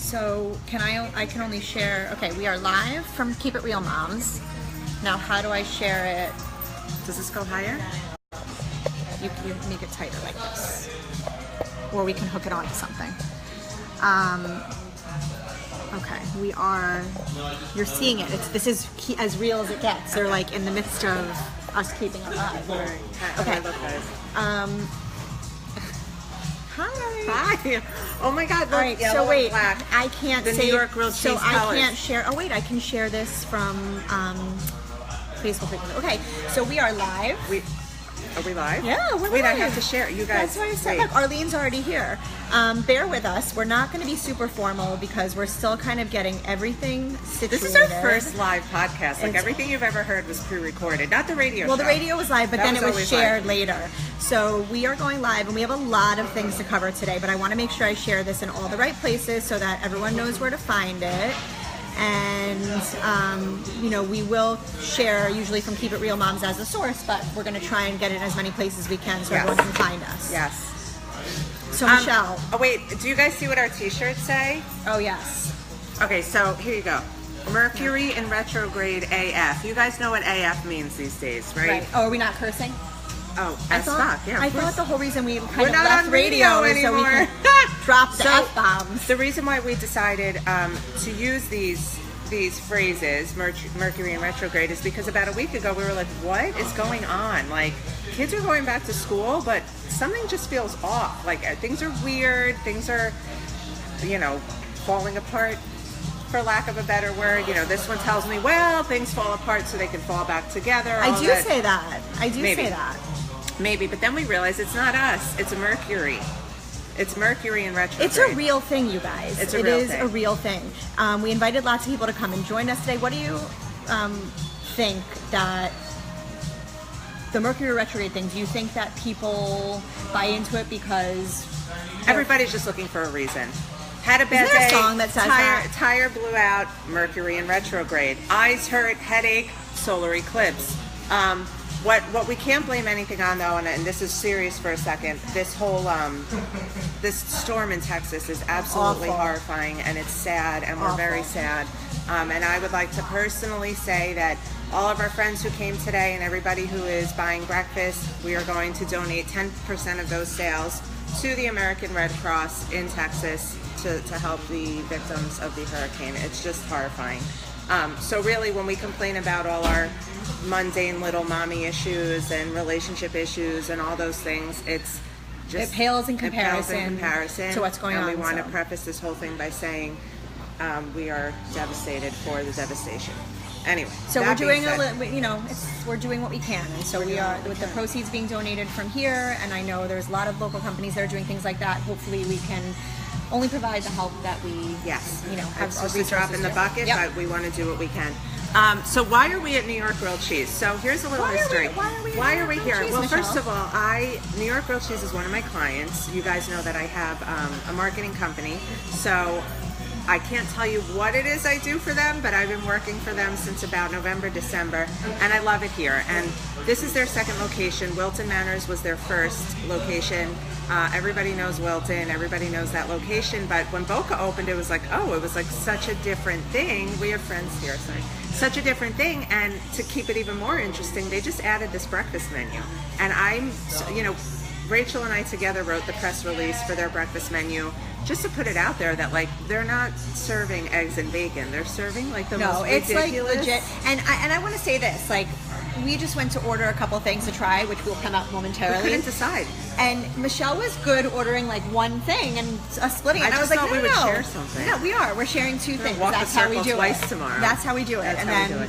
So I can only share, okay, we are live from Keep It Real Moms. Now how do I share it? Does this go higher? You make it tighter like this. Or we can hook it onto something. Okay, you're seeing it. This is as real as it gets. They're like in the midst of us keeping it live. Okay. Hi. Oh my God. All right, so wait, black. I can't the say New York grilled cheese so colors. I can't share. Oh wait, I can share this from Facebook. Okay, so we are live. Are we live? Yeah, we're live. Wait, I have to share. You guys. That's why I said, look, Arlene's already here. Bear with us. We're not going to be super formal because we're still kind of getting everything situated. This is our first live podcast. Like everything you've ever heard was pre-recorded, not the radio show. Well, the radio was live, but then it was shared later. So we are going live, and we have a lot of things to cover today, but I want to make sure I share this in all the right places so that everyone knows where to find it. And, we will share usually from Keep It Real Moms as a source, but we're going to try and get it in as many places as we can so everyone can find us. Yes. So, Michelle. Oh, wait. Do you guys see what our t-shirts say? Oh, yes. Okay, so here you go. Mercury in retrograde AF. You guys know what AF means these days, right? Oh, are we not cursing? Oh, I thought the whole reason we we're not left on radio is anymore. so we can drop the F-bombs. The reason why we decided to use these phrases, Mercury in retrograde, is because about a week ago we were like, what is going on? Like, kids are going back to school, but something just feels off. Like, things are weird. Things are, falling apart, for lack of a better word. This one tells me, well, things fall apart so they can fall back together. I do say that. Maybe, but then we realize it's not us. It's a Mercury. It's Mercury in retrograde. It's a real thing, you guys. It is a real thing. We invited lots of people to come and join us today. What do you think that the Mercury retrograde thing, do you think that people buy into it because everybody's just looking for a reason? Had a bad day. A song that says tire blew out, Mercury in retrograde. Eyes hurt, headache, solar eclipse. What we can't blame anything on, though, and this is serious for a second, this whole this storm in Texas is absolutely horrifying, and it's sad, and we're very sad. And I would like to personally say that all of our friends who came today and everybody who is buying breakfast, we are going to donate 10% of those sales to the American Red Cross in Texas to help the victims of the hurricane. It's just horrifying. So really, when we complain about all our mundane little mommy issues and relationship issues and all those things, it pales in comparison to what's going on. And we want to preface this whole thing by saying we are devastated for the devastation. Anyway, so we're doing we're doing what we can, and so we are with the proceeds being donated from here. And I know there's a lot of local companies that are doing things like that. Hopefully, we can only provide the help that we have. It's just a drop in the bucket, but we want to do what we can. So why are we at New York Grilled Cheese? So here's a little history. Why are we here? Well, Michelle? First of all, New York Grilled Cheese is one of my clients. You guys know that I have a marketing company, so I can't tell you what it is I do for them, but I've been working for them since about November, December, and I love it here. And this is their second location. Wilton Manors was their first location. Everybody knows Wilton, everybody knows that location, but when Boca opened, it was like such a different thing. We have friends here, sorry. Such a different thing, and to keep it even more interesting, they just added this breakfast menu. And Rachel and I together wrote the press release for their breakfast menu, just to put it out there that they're not serving eggs and bacon. They're serving most ridiculous. It's legit. And I want to say this, we just went to order a couple things to try, which will come out momentarily. We couldn't decide. And Michelle was good ordering one thing and splitting it. I just thought we would share something. No, we are. We're sharing two things. Walk That's the how we do twice it. Tomorrow. That's how we do it.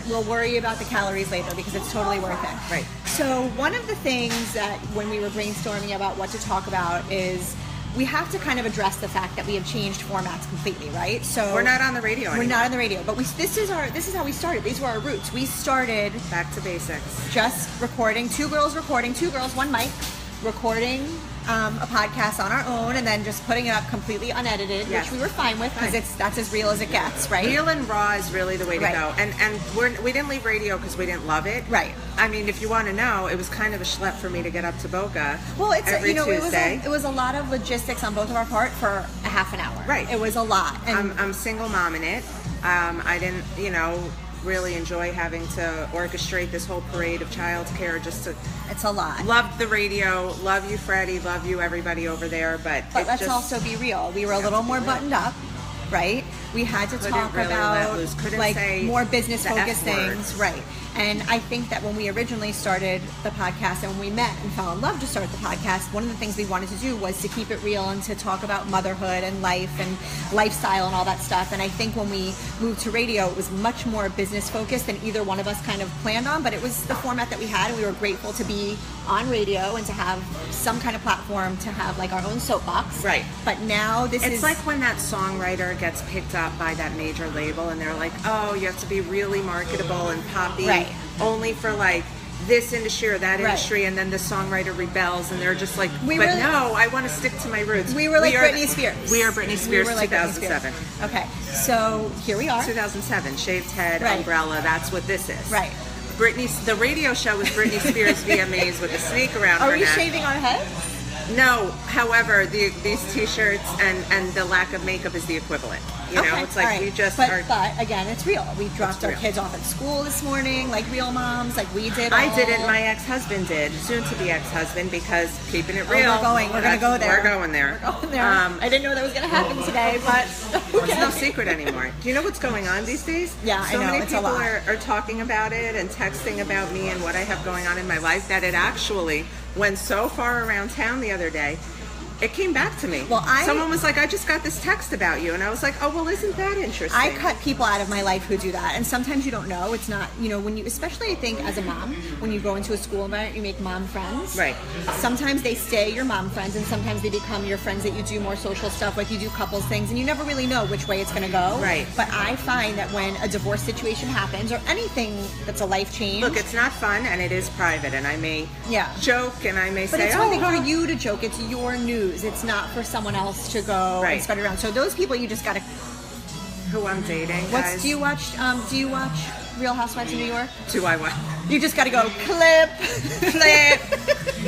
We'll worry about the calories later because it's totally worth it. Right. So one of the things that when we were brainstorming about what to talk about is we have to kind of address the fact that we have changed formats completely, right? So we're not on the radio anymore. We're not on the radio, but this is how we started. These were our roots. We started back to basics. Just recording, two girls, one mic, recording a podcast on our own, and then just putting it up completely unedited, which we were fine with because that's as real as it gets, right? Real and raw is really the way to go. And we didn't leave radio because we didn't love it. Right. I mean, if you want to know, it was kind of a schlep for me to get up to Boca. Well, it's every Tuesday. It was a lot of logistics on both of our part a half an hour. Right. It was a lot. And I'm single mom in it. I didn't, really enjoy having to orchestrate this whole parade of childcare. It's a lot. Loved the radio. Love you, Freddie. Love you, everybody over there. But let's also be real. We were a little more buttoned up, right? We had to talk really about say more business focused the F word. things, right? And I think that when we originally started the podcast and when we met and fell in love to start the podcast, one of the things we wanted to do was to keep it real and to talk about motherhood and life and lifestyle and all that stuff. And I think when we moved to radio, it was much more business focused than either one of us kind of planned on, but it was the format that we had, and we were grateful to be on radio and to have some kind of platform to have like our own soapbox. Right. But now it's like when that songwriter gets picked up by that major label and they're like, oh, you have to be really marketable and poppy. Right. Only for like this industry or that industry, and then the songwriter rebels and they're just like, no, I want to stick to my roots. We were like Britney Spears. We are Britney Spears, like 2007. Okay, so here we are. 2007. Shaved head, umbrella, that's what this is. Right. The radio show was Britney Spears VMAs with a snake around her neck. Are we shaving our head? No, however, these t-shirts and the lack of makeup is the equivalent. It's like we just but again, it's real. We dropped our kids off at school this morning, like real moms, like we did. I didn't. My ex-husband did, soon-to-be ex-husband, because keeping it real. We're going to go there. We're going there. I didn't know that was going to happen today, but it's no secret anymore. Do you know what's going on these days? Yeah, I know. So many it's people a lot. are talking about it and texting about me and what I have going on in my life that it actually went so far around town the other day. It came back to me. Well, someone was like, I just got this text about you. And I was like, oh, well, isn't that interesting? I cut people out of my life who do that. And sometimes you don't know. It's not, when you, especially I think as a mom, when you go into a school environment, you make mom friends. Right. Sometimes they stay your mom friends, and sometimes they become your friends that you do more social stuff, like you do couples things, and you never really know which way it's going to go. Right. But I find that when a divorce situation happens, or anything that's a life change. Look, it's not fun, and it is private, and I may joke, and I may but say, it's one thing for you to joke. It's your news. It's not for someone else to go and spread it around. So those people, you just gotta. Who I'm dating. Guys. Do you watch Real Housewives of New York? Do I watch? You just gotta go clip.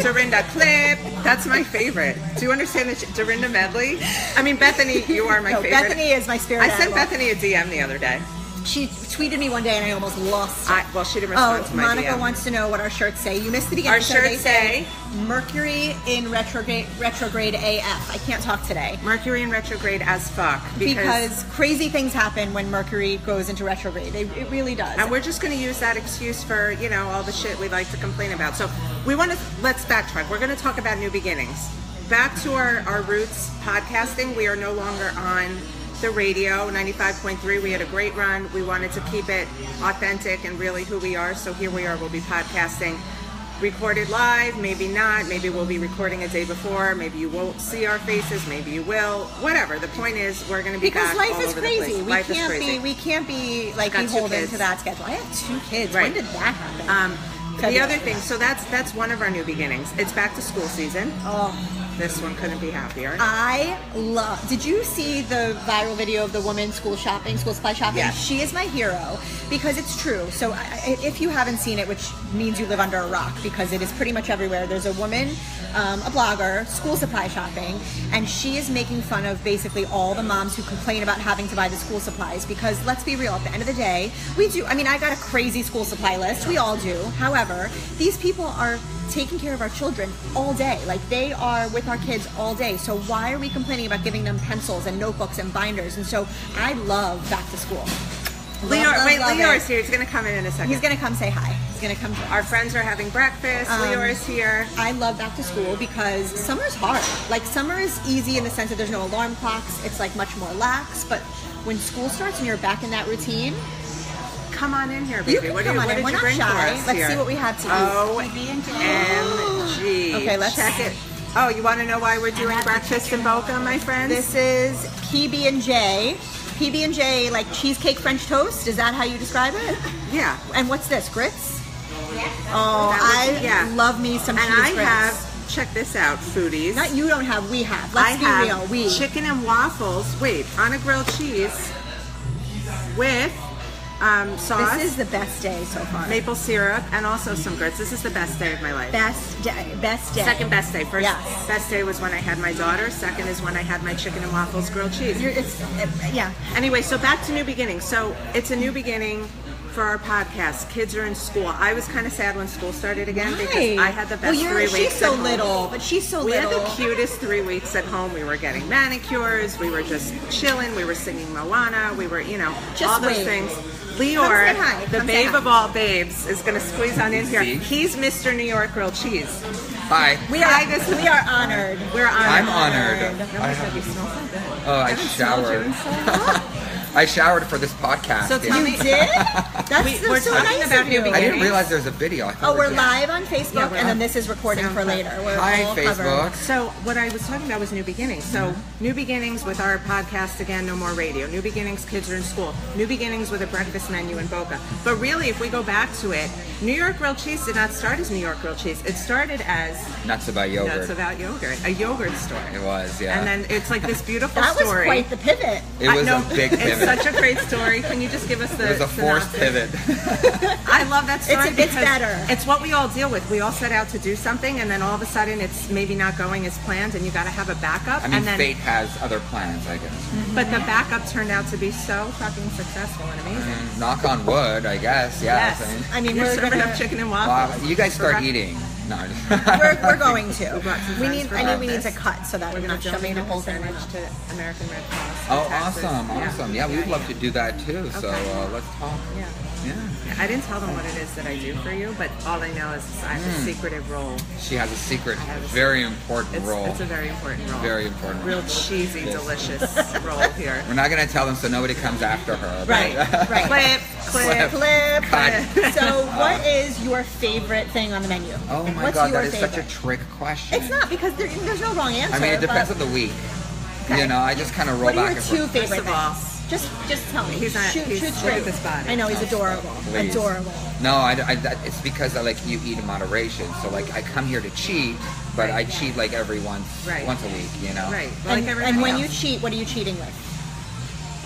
Dorinda clip. That's my favorite. Do you understand the Dorinda medley? I mean, Bethany, you are my favorite. Bethany is my spirit animal. I sent Bethany a DM the other day. She tweeted me one day and I almost lost it. Well, she didn't respond to my Monica DM. wants to know what our shirts say. You missed the beginning. Our shirts say Mercury in retrograde AF. I can't talk today. Mercury in retrograde as fuck. Because crazy things happen when Mercury goes into retrograde. It really does. And we're just going to use that excuse for, all the shit we like to complain about. So let's backtrack. We're going to talk about new beginnings. Back to our roots podcasting. We are no longer on the radio, 95.3. We had a great run. We wanted to keep it authentic and really who we are. So here we are. We'll be podcasting, recorded live, maybe not. Maybe we'll be recording a day before. Maybe you won't see our faces. Maybe you will. Whatever. The point is, we're going to be because back life all is over crazy. the place. We can't be like beholden to that schedule. I have 2 kids. Right. When did that happen? The other thing. So that's one of our new beginnings. It's back to school season. Oh. This one couldn't be happier. Did you see the viral video of the woman school supply shopping? Yes. She is my hero because it's true. So if you haven't seen it, which means you live under a rock because it is pretty much everywhere, there's a woman, a blogger, school supply shopping, and she is making fun of basically all the moms who complain about having to buy the school supplies because let's be real, at the end of the day, we do. I mean, I got a crazy school supply list. We all do. However, these people are taking care of our children all day. Like they are with our kids all day. So why are we complaining about giving them pencils and notebooks and binders? And so I love back to school. Leor is here. He's going to come in a second. He's going to come say hi. He's going to come. Our friends are having breakfast. Leor is here. I love back to school because summer's hard. Like summer is easy in the sense that there's no alarm clocks. It's like much more lax. But when school starts and you're back in that routine, come on in here, baby. What did you bring for us Let's see what we have to eat. OMG. Okay, let's check it. Oh, you want to know why we're doing breakfast in Boca, my friends? This is PB&J. PB&J, like cheesecake French toast. Is that how you describe it? Yeah. And what's this? Grits? Yes. Oh, I love me some cheese grits. And I have, check this out, foodies. Not you don't have, we have. Let's be real. We. Chicken and waffles, on a grilled cheese with sauce. This is the best day so far. Maple syrup, and also some grits. This is the best day of my life. Best day. Best day. Second best day. First Yes. best day was when I had my daughter. Second is when I had my chicken and waffles grilled cheese. Yeah. Anyway, so back to new beginnings. So it's a new beginning for our podcast. Kids are in school. I was kind of sad when school started again because I had the best 3 weeks She's so at home. little, but she's so We little. had the cutest 3 weeks at home. We were getting manicures. We were just chilling. We were singing Moana. We were, Just all those wait. things. Come Leor, say hi. the Come say babe hi. of all babes, is going to squeeze on in here. See? He's Mr. New York grilled cheese. Hi. We are honored. We're honored. I'm honored. Nobody said you smell so good. Oh, I haven't smelled you showered. in so long. I showered for this podcast. So tell me- You did? That's We're so talking nice about of you. new I didn't beginnings. realize there was a video. I thought Oh, we're just- live on Facebook, Yeah, we're and then on this is recording for SoundCloud. later. We're Hi, all Facebook. covered. So what I was talking about was new beginnings. So new beginnings with our podcast again, no more radio. New beginnings, kids are in school. New beginnings with a breakfast menu in Boca. But really, if we go back to it, New York grilled cheese did not start as New York grilled cheese. It started as Nuts about yogurt. Nuts About Yogurt, a yogurt store. It was, yeah. And then it's like this beautiful That was story. quite the pivot. it was No, a big It's pivot. such a great story. Can you just give us the It was a forced synopsis? pivot. I love that story. It's because better. It's what we all deal with. We all set out to do something, and then all of a sudden, it's maybe not going as planned, and you got to have a backup. I mean, and then, fate has other plans, I guess. but the backup turned out to be so fucking successful and amazing. Knock on wood, I guess. Yes. Yes. I mean, You're we're serving gonna- up chicken and Wow, waffles. you guys start For breakfast. eating. No. We're going to. brought some We friends need. for I need. We need to breakfast. cut so that We're we're going not to shoving donate the a whole thing. percentage to American Red Cross. Oh, for taxes. awesome, Yeah. awesome. Yeah, we'd love to do that too. So Okay. let's talk. Yeah. Yeah. I didn't tell them what it is that I do for you, but all I know is I have a secretive role. She has a secret, I have a very important It's, role. it's a very important role. Very important Real role. cheesy, Yes. delicious role here. We're not going to tell them so nobody comes after her. Right. Right. Clip, clip. Flip. Cut. So, what is your favorite thing on the menu? Oh my What's God, your that is such a favorite? trick question. It's not because there's no wrong answer. I mean, it depends but on the week. Okay. You know, I just kind of roll What are back your and two forth. favorite First of all, things? Just tell me. He's not- shoot he's- straight. look at this body. I know he's adorable. Please. Adorable. No, it's because I like you eat in moderation. So like I come here to cheat, but Right. I cheat like every once Right. a week. You know. right. Like And everybody when you else. cheat, what are you cheating with?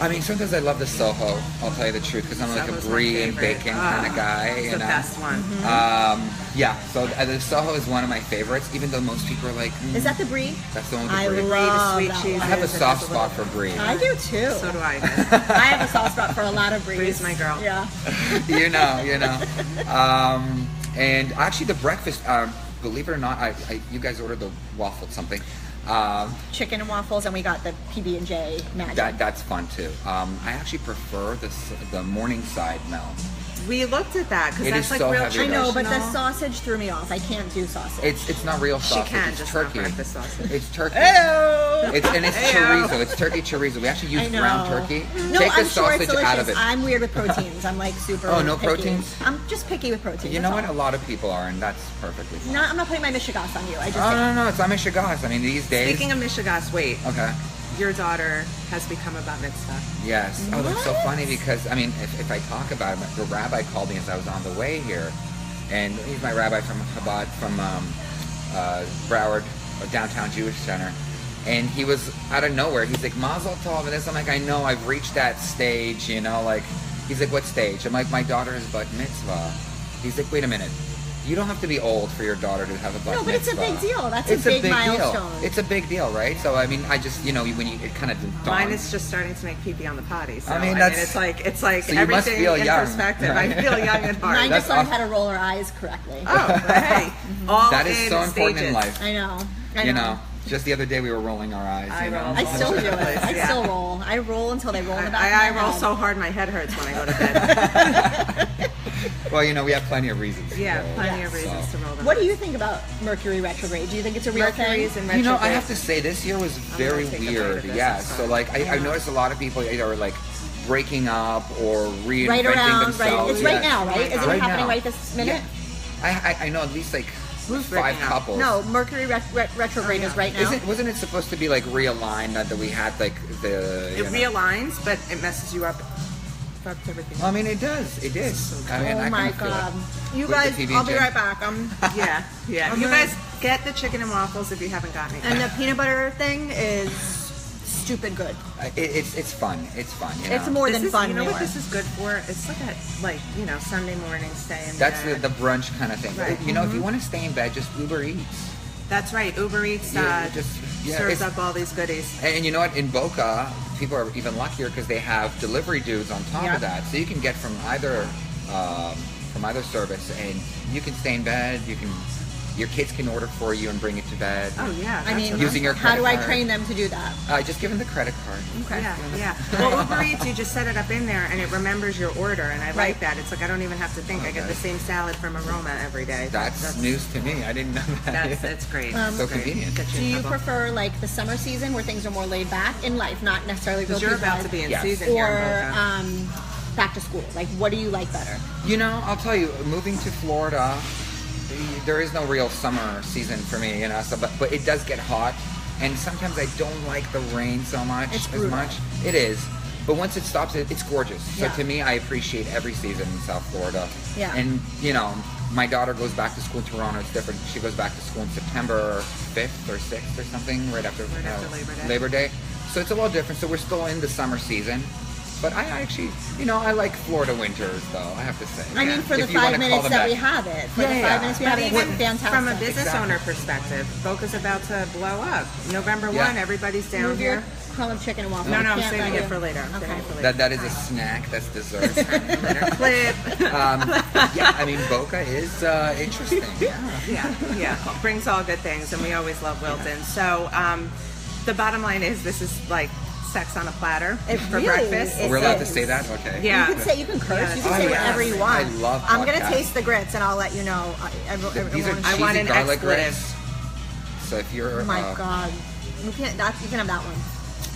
I mean, sometimes I love the Soho. I'll tell you the truth, because I'm like a Soho's my brie and favorite. bacon kind of guy. It's You the know. best one. Yeah. So the Soho is one of my favorites, even though most people are like, Is that the brie? that's the one with I the brie. love sweet that cheese. one. I have a It has soft a spot little- for brie. I do too. So do I. I have a soft spot for a lot of bries. Brie's my girl. Yeah. you know. And actually, the breakfast. Believe it or not, you guys ordered the waffle something. Chicken and waffles, and we got the PB&J magic. That's fun too. I actually prefer the Morningside Mel. We looked at that because It that's is like so real heavy, I know, but the traditional. sausage threw me off. I can't do sausage. It's not real She sausage. can, it's just not turkey. breakfast sausage. It's turkey. Ew. It's Heyo. chorizo. It's turkey chorizo. We actually I use know. ground turkey. No, Take the I'm sure it's sausage out of delicious. it. I'm weird with proteins. I'm like super. Oh, no picky. proteins? I'm just picky with proteins. You know that's what? A all. lot of people are, and that's perfectly fine. I'm not putting my Michigas on you. I just. Oh no, it's not Michigas. I mean, these days. Speaking of Michigas, wait. Okay. Your daughter has become a bat mitzvah. Yes. Oh, that's so What? funny because I mean, if I talk about it, the rabbi called me as I was on the way here, and he's my rabbi from Chabad from Broward, downtown Jewish Center, and he was out of nowhere. He's like, Mazel Tov, and this. I'm like, I know, I've reached that stage, you know, like. He's like, what stage? I'm like, my daughter is bat mitzvah. He's like, wait a minute. You don't have to be old for your daughter to have a bat mitzvah. No, but it's a big deal. That's It's a big deal. milestone. It's a big deal, right? So I mean, I just when you it kind of Mine is just starting to make pee-pee on the potty. So, I mean, that's- it's like so you must everything feel in young, perspective. right? I feel young at heart. Mine That's just learned awesome. how to roll her eyes correctly. Oh, but hey, all that is in so important stages. in life. I know. You know, just the other day we were rolling our eyes. I you know? roll. I still do it. I Yeah. still roll. I roll until they roll in the back I of my roll head. so hard my head hurts when I go to bed. Well, we have plenty of reasons. to Yeah, roll. plenty of So- reasons to roll them. What do you think about Mercury retrograde? Do you think it's a real Mercury's thing? in You know, I retrograde. have to say this year was very take a bite weird. of this, Yeah. it's So fine. like I've noticed a lot of people either are like breaking up or reinventing Right around, themselves. right? It's Yeah. right now, right? Is it Right happening now. right this minute? Yeah. I know at least like Who's 5 breaking up? couples. No, Mercury retrograde is right now. Wasn't it supposed to be like realigned that we had like the It realigns, but it messes you up. Fucks everything Well, I up. mean, it does. It is. I mean, Oh I my kinda feel it. god. You With the guys, I'll be PB&J. right back. Yeah. I'm You gonna- guys get the chicken and waffles if you haven't gotten it. And the peanut butter thing is stupid good. It's fun. It's fun. You know? It's more than fun. You know what more. this is good for? It's like Sunday morning stay in That's bed. the brunch kind of thing. Right. You know, if you want to stay in bed, just Uber Eats. That's right. Uber Eats serves up all these goodies. And you know what? In Boca, people are even luckier because they have delivery dudes on top of that. So you can get from either service, and you can stay in bed. Your kids can order for you and bring it to bed. Oh yeah. I mean, using your how credit do I card. train them to do that? Just give them the credit card. Okay. Yeah. Well, Uber Eats, you just set it up in there, and it remembers your order, and I like that. It's like I don't even have to think. I get the same salad from Aroma every day. That's news to me. I didn't know that. That's great. So convenient. Do you prefer like the summer season where things are more laid back in life, not necessarily Because you're about to be in season or here in Boca. back to school? Like, what do you like better? You know, I'll tell you, moving to Florida, there is no real summer season for me, you know. So, but it does get hot, and sometimes I don't like the rain so much. It's as brutal. much. It is, but once it stops, it's gorgeous. So Yeah. to me, I appreciate every season in South Florida. Yeah. And you know, my daughter goes back to school in Toronto. It's different. She goes back to school in September 5th or 6th or something, right after Labor Day. So it's a little different. So we're still in the summer season. But I actually, you know, I like Florida winters, though, I have to say. I mean, for the If you wanna 5 call minutes them that we have it. For the 5 minutes we have it, it's fantastic. From a business Exactly. owner perspective, Boca's about to blow up. November 1, everybody's down Move your here. crumb of chicken and waffle. No, I'm Can't saving let it you- for later. Okay. That is a snack. That's dessert. Clip. Yeah, I mean, Boca is interesting. Yeah. Brings all good things, and we always love Wilton. So the bottom line is this is like sex on a platter for really breakfast. is. We're allowed to say that? Okay. Yeah. You can curse. Yeah, You can oh, say yeah. whatever you want. I love I'm gonna podcasts. taste the grits and I'll let you know. These are Everyone- I want cheesy an garlic expletive. grits. So if you're... Oh my god. You can have that one.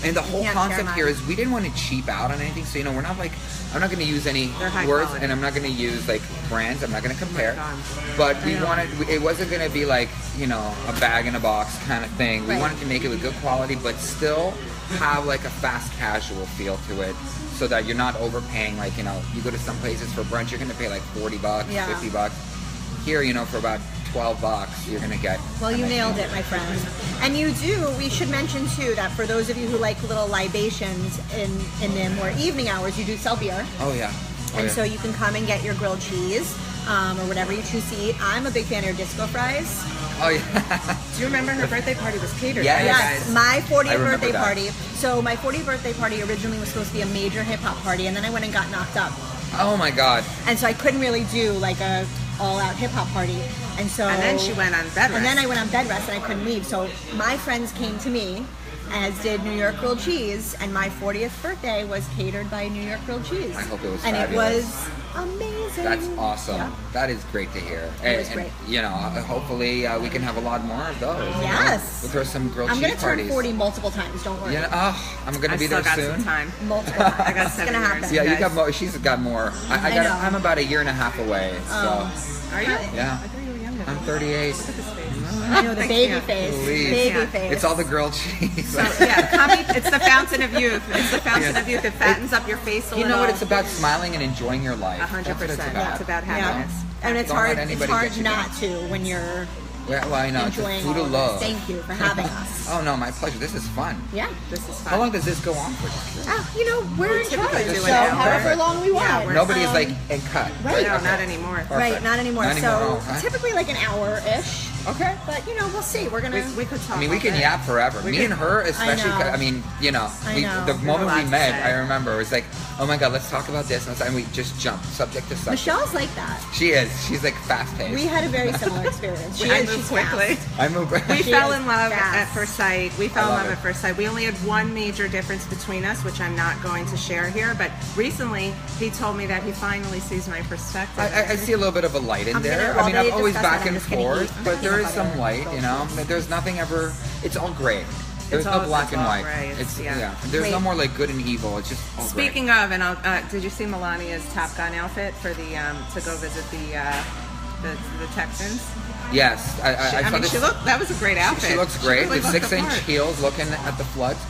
And the whole can't concept share here mine. is we didn't want to cheap out on anything. So, you know, we're not like... I'm not going to use any They're high words, quality. and I'm not going to use, like, brands. I'm not going to compare. God. But we wanted... It wasn't going to be like, you know, a bag in a box kind of thing. We Right. wanted to make it with good quality, but still have, like, a fast casual feel to it. So that you're not overpaying. Like, you know, you go to some places for brunch, you're going to pay like $40, Yeah. $50. Here, you know, for about $12, you're going to get... Well, you nailed it, my friend. And you do. We should mention too that for those of you who like little libations in the more evening hours, you do sell beer, Oh, yeah. Oh, and yeah. so you can come and get your grilled cheese or whatever you choose to eat. I'm a big fan of your disco fries. Oh, yeah. Do you remember her birthday party was catered? Yeah, by you Yes, guys? my I 40th remember birthday that. party. So my 40th birthday party originally was supposed to be a major hip hop party, and then I went and got knocked up, Oh, my God. and so I couldn't really do like a all-out hip hop party. And so And then she went on bed rest. And then I went on bed rest and I couldn't leave. So my friends came to me, as did New York grilled cheese, and my 40th birthday was catered by New York grilled cheese. I hope it was and fabulous. it was amazing. That's awesome. Yeah. That is great to hear. It was And, great. you know, hopefully we can have a lot more of those. you know? Yes. We'll throw some grilled I'm cheese going to turn parties. 40 multiple times. Don't worry. Yeah, I'm going I to be still there got soon. some time. Multiple times. I got It's 7 gonna years. happen. Yeah, you guys. got more. She's got more. I know. I'm about a year and a half away. So, Are you? yeah. I thought you were younger. I'm 38. Look at this face. I know, the Thank baby you. face. Please. Baby Yeah. face. It's all the grilled cheese. Yeah, it's the fountain of youth. It's the fountain of youth. It fattens up your face a You little. know what? It's about smiling and enjoying your life. 100%. That's what it's about. It's about Yeah. happiness. And it's Don't let hard. It's anybody hard get you not down. to when you're Well, I know. It's a enjoying food all of of love. this. Thank you for having us. Oh, no, my pleasure. This is fun. Yeah. This is fun. How long does this go on for? You know, we're in typically charge, do so an hour. however long we want. Yeah, we're- Nobody's Um, like, and cut. right. No, Okay. not anymore. Perfect. Right, not anymore. Not So anymore, okay. typically like an hour-ish. Okay. But, you know, we'll see. We're going to... We could talk. I mean, we all can day. yap forever. Me and her, especially. know. I mean, you know, I know. the moment a we lot to met, say. I remember it was like, oh my god, let's talk about this, and we just jumped subject to subject. Michelle's like that. She is. She's like fast paced. We had a very similar experience. I moved she's quickly. fast. I moved. We She fell is in love fast. at first sight. We fell in love love it. at first sight. We only had one major difference between us, which I'm not going to share here. But recently, he told me that he finally sees my perspective. I see a little bit of a light in I'm there. gonna- I mean, while I'm they always discuss back that, I'm and just gonna forth, eat but there is peanut some butter light, you know. There's nothing ever. It's all gray. There's all- no black it's and all white. gray. It's Yeah. yeah. There's no Wait. more like good and evil. It's just all gray. Speaking of, and did you see Melania's Top Gun outfit for the to go visit the Texans? Yes, I saw mean, this. she looked. That was a great outfit. She looks great really with looked the 6-inch part. heels, looking at the floods.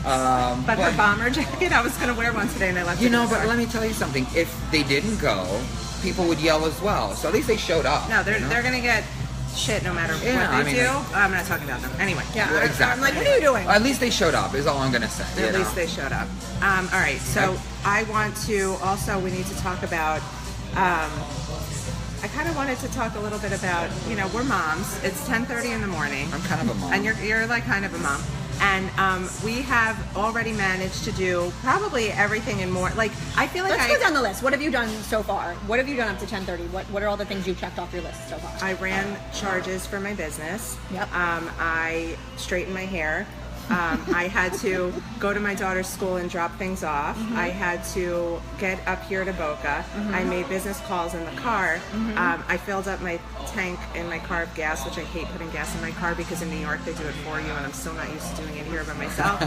But her bomber jacket, I was going to wear one today, and I left it. You in know, the but store. let me tell you something. If they didn't go, people would yell as well. So at least they showed up. No, they're you know? they're going to get shit no matter Yeah, what I they mean, do. like- I'm not talking about them. Anyway. Yeah, Yeah, exactly. I'm like, what are you doing? At least they showed up, is all I'm going to say. At you least know? they showed up. All right, so I want to also, we need to talk about, I kind of wanted to talk a little bit about, you know, we're moms. It's 10:30 in the morning. I'm kind of a mom. And you're like kind of a mom. And we have already managed to do probably everything and more. Like, I feel like Let's go down the list. What have you done so far? What have you done up to 10:30? What are all the things you checked off your list so far? I ran charges for my business. Yep. I straightened my hair. I had to go to my daughter's school and drop things off. I had to get up here to Boca. I made business calls in the car. I filled up my tank in my car of gas, which I hate putting gas in my car because in New York they do it for you, and I'm still not used to doing it here by myself.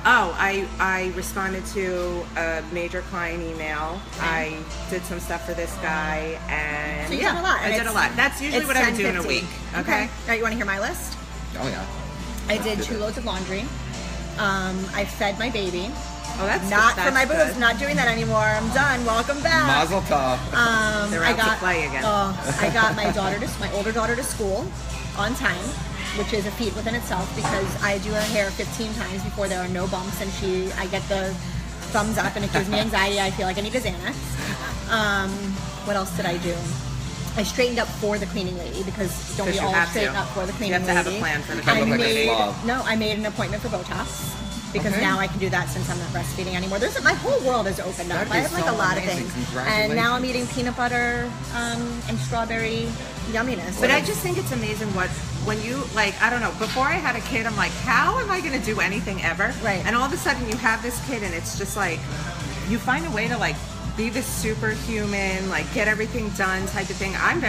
I responded to a major client email. I did some stuff for this guy, and So you've done a lot, and I did a lot. That's usually it's what I would do in a 10:50. week. Okay. Okay. All right, you want to hear my list? Oh, yeah. I did 2 loads of laundry. I fed my baby. Oh, that's Not that's for my boobs. good. Not doing that anymore. I'm done. Welcome back. Mazel tov. They're out to play again. I got my older daughter to school on time, which is a feat within itself because I do her hair 15 times before there are no bumps, and I get the thumbs up, and it gives me anxiety. I feel like I need a Xanax. What else did I do? I straightened up for the cleaning lady because don't we you all have straighten to. up for the You cleaning have to have a lady? plan for the Kind of like a slob. I made an appointment for Botox because Okay. now I can do that since I'm not breastfeeding anymore. My whole world has opened up. That'd I be have like so a lot amazing. of things, Congratulations. and now I'm eating peanut butter and strawberry yumminess. But I just think it's amazing when you, like, I don't know, before I had a kid, I'm like, how am I going to do anything ever? Right. And all of a sudden you have this kid and it's just like, you find a way to like be this superhuman, like get everything done type of thing. I'm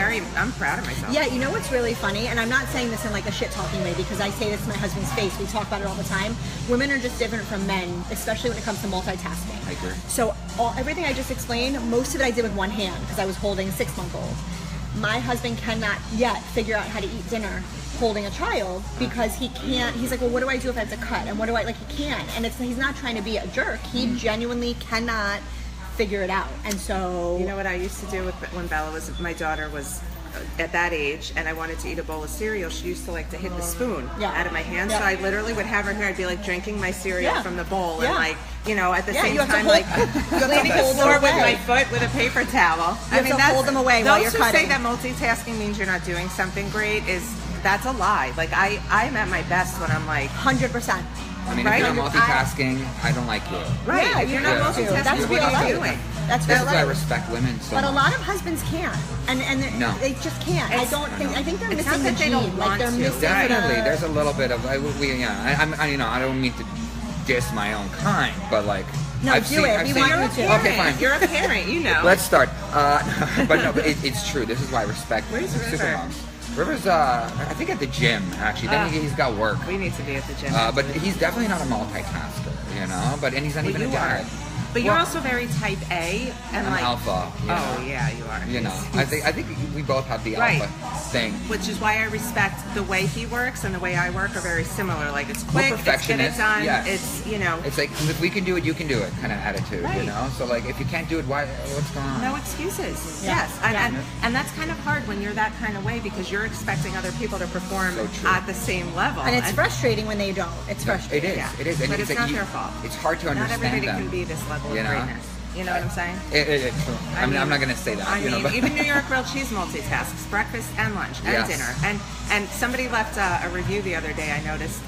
proud of myself. Yeah, you know what's really funny, and I'm not saying this in like a shit talking way because I say this to my husband's face. We talk about it all the time. Women are just different from men, especially when it comes to multitasking. I agree. So everything I just explained, most of it I did with one hand because I was holding a 6-month-old. My husband cannot yet figure out how to eat dinner holding a child because he can't. He's like, well, what do I do if I have to cut? And what do I, like, he can't. And he's not trying to be a jerk. He genuinely cannot figure it out. And so, You know what I used to do when my daughter was at that age and I wanted to eat a bowl of cereal, she used to like to hit the spoon out of my hand. Yeah. So I literally would have her here. I'd be like drinking my cereal Yeah. from the bowl Yeah. and like, you know, at the Yeah, same you have to time, hold- like you have to cleaning the hold them floor with away. my foot with a paper towel. You have to hold them away while you're Those who cutting. say that multitasking means you're not doing something great that's a lie. Like I'm at my best when I'm like, 100%. I mean, Right? if you're not multitasking, I don't like you. right, Yeah, if you you're not have to. multitasking, That's what what I are you like. doing? That's This what is I why I like. respect women so But a much. lot of husbands can't, and No. they just can't. I think they're It's missing not the that they gene. don't Like want they're to. missing Definitely, the. there's a little bit of I don't mean to diss my own kind, but like No, I've do seen, it. I've We seen, want You're a you to. parent. Okay, fine. You're a parent, you know. Let's start. But it's true. This is why I respect Where's River? supermoms. River's I think at the gym actually. Then he's got work. We need to be at the gym. But he's definitely not a multitasker, you know. But he's not even a you dad. are. But you're also very type A and I'm like alpha. You know? Oh yeah, you are. You know, I think we both have the Right. alpha thing. Which is why I respect the way he works and the way I work are very similar. Like it's quick, it's get it perfectionists, done. yes. It's you know, It's like if we can do it, you can do it kind of attitude, you Right. know. So like if you can't do it, what's going on? no excuses. Yeah. Yes, and, Yeah. and that's kind of hard when you're that kind of way because you're expecting other people to perform So true. at the same level. And it's frustrating when they don't. It's No, frustrating. It is. Yeah. It is. And But it's like not their fault. It's hard to Not understand everybody them. can be this level you of know? greatness. You know what I'm saying? It's true. I'm not going to say that. I you know, mean, but even New York grilled cheese multitasks, breakfast and lunch and Yes. dinner. And somebody left a review the other day. I noticed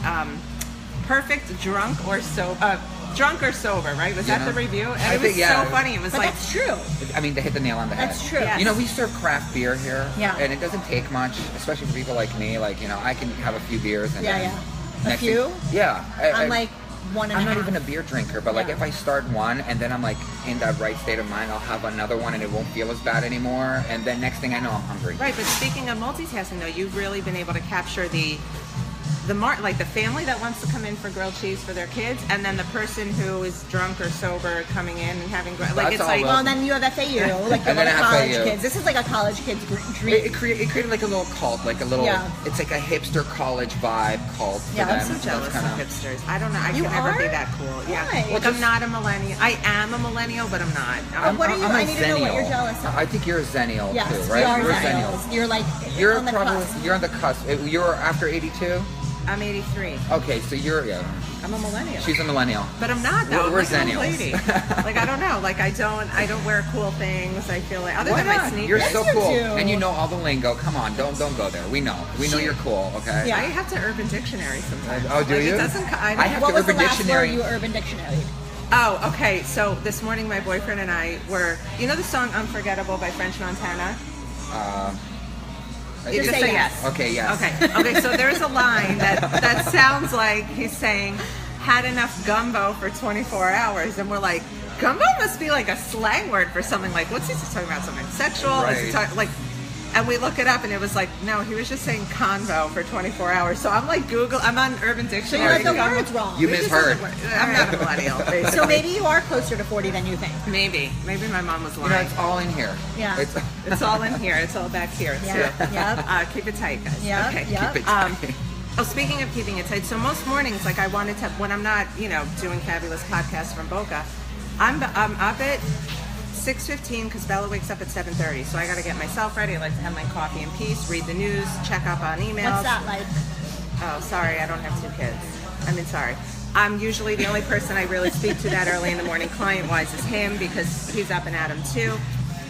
perfect drunk or sober, right? Was You that know? the review? And I it was think, yeah. so funny. It was But like that's true. I mean, they hit the nail on the head. That's true. Yes. You know, we serve craft beer here, Yeah. and it doesn't take much, especially for people like me. Like, you know, I can have a few beers and Yeah, then yeah. A next few? thing- yeah. I'm like one and a I'm not half. even a beer drinker, but like Yeah. if I start one and then I'm like in that right state of mind, I'll have another one and it won't feel as bad anymore. And then next thing I know, I'm hungry. right. But speaking of multitasking, though, you've really been able to capture the like the family that wants to come in for grilled cheese for their kids, and then the person who is drunk or sober coming in and having like That's it's all like. Well, and then you have FAU, like the And then little college FAU. kids. This is like a college kid's dream. It created like a little cult, like a little. Yeah. It's like a hipster college vibe cult. For Yeah, them. I'm so I'm jealous That's of kinda- hipsters. I don't know. I You can never are? be that cool. Yeah. Why? Like I'm not a millennial. I am a millennial, but I'm not. What are you? I'm a I need to know what you're zennial. jealous of. I think you're a zennial Yes, too, right? we are You're a zennials. You're like You're on the probably cusp. you're on the cusp. You're after 82. I'm 83. Okay, so you're I'm a millennial. she's a millennial. But I'm not though. We're I'm like an zennials. old lady. Like I don't know. Like I don't wear cool things. I feel like other Why than my not? sneakers. You're Yes, so you cool, do. and you know all the lingo. Come on, don't go there. We know you're cool. Okay. Yeah. I have to Urban Dictionary sometimes. Oh, do Like, you? It doesn't. I have What to was the Urban last Dictionary. word you Urban Dictionary? Oh, okay. So this morning, my boyfriend and I were. You know the song "Unforgettable" by French Montana? You Just say yes. Okay, yes. Okay. So there's a line that sounds like he's saying, "Had enough gumbo for 24 hours," and we're like, "Gumbo must be like a slang word for something like what's he talking about? Something sexual? Is he Right. talking like?" And we look it up, and it was like, no, he was just saying convo for 24 hours. So I'm like I'm on Urban So you Dictionary. had the words wrong. You We just misheard. said the word. I'm not a millennial. Basically. So maybe you are closer to 40 than you think. Maybe my mom was You know, lying. it's all in here. Yeah. It's all in here. It's all back here. Yeah. too. Yep. Keep it tight, guys. Yep. Okay. Yep. Keep it Oh, speaking of keeping it tight, so most mornings, like I wanted to, when I'm not, doing fabulous podcasts from Boca, I'm up at 6:15 because Bella wakes up at 7:30. So I got to get myself ready. I like to have my coffee in peace, read the news, check up on emails. What's that like? Oh, sorry, I don't have 2 kids. I mean, sorry. I'm usually the only person I really speak to that early in the morning, client-wise, is him because he's up and at 'em too.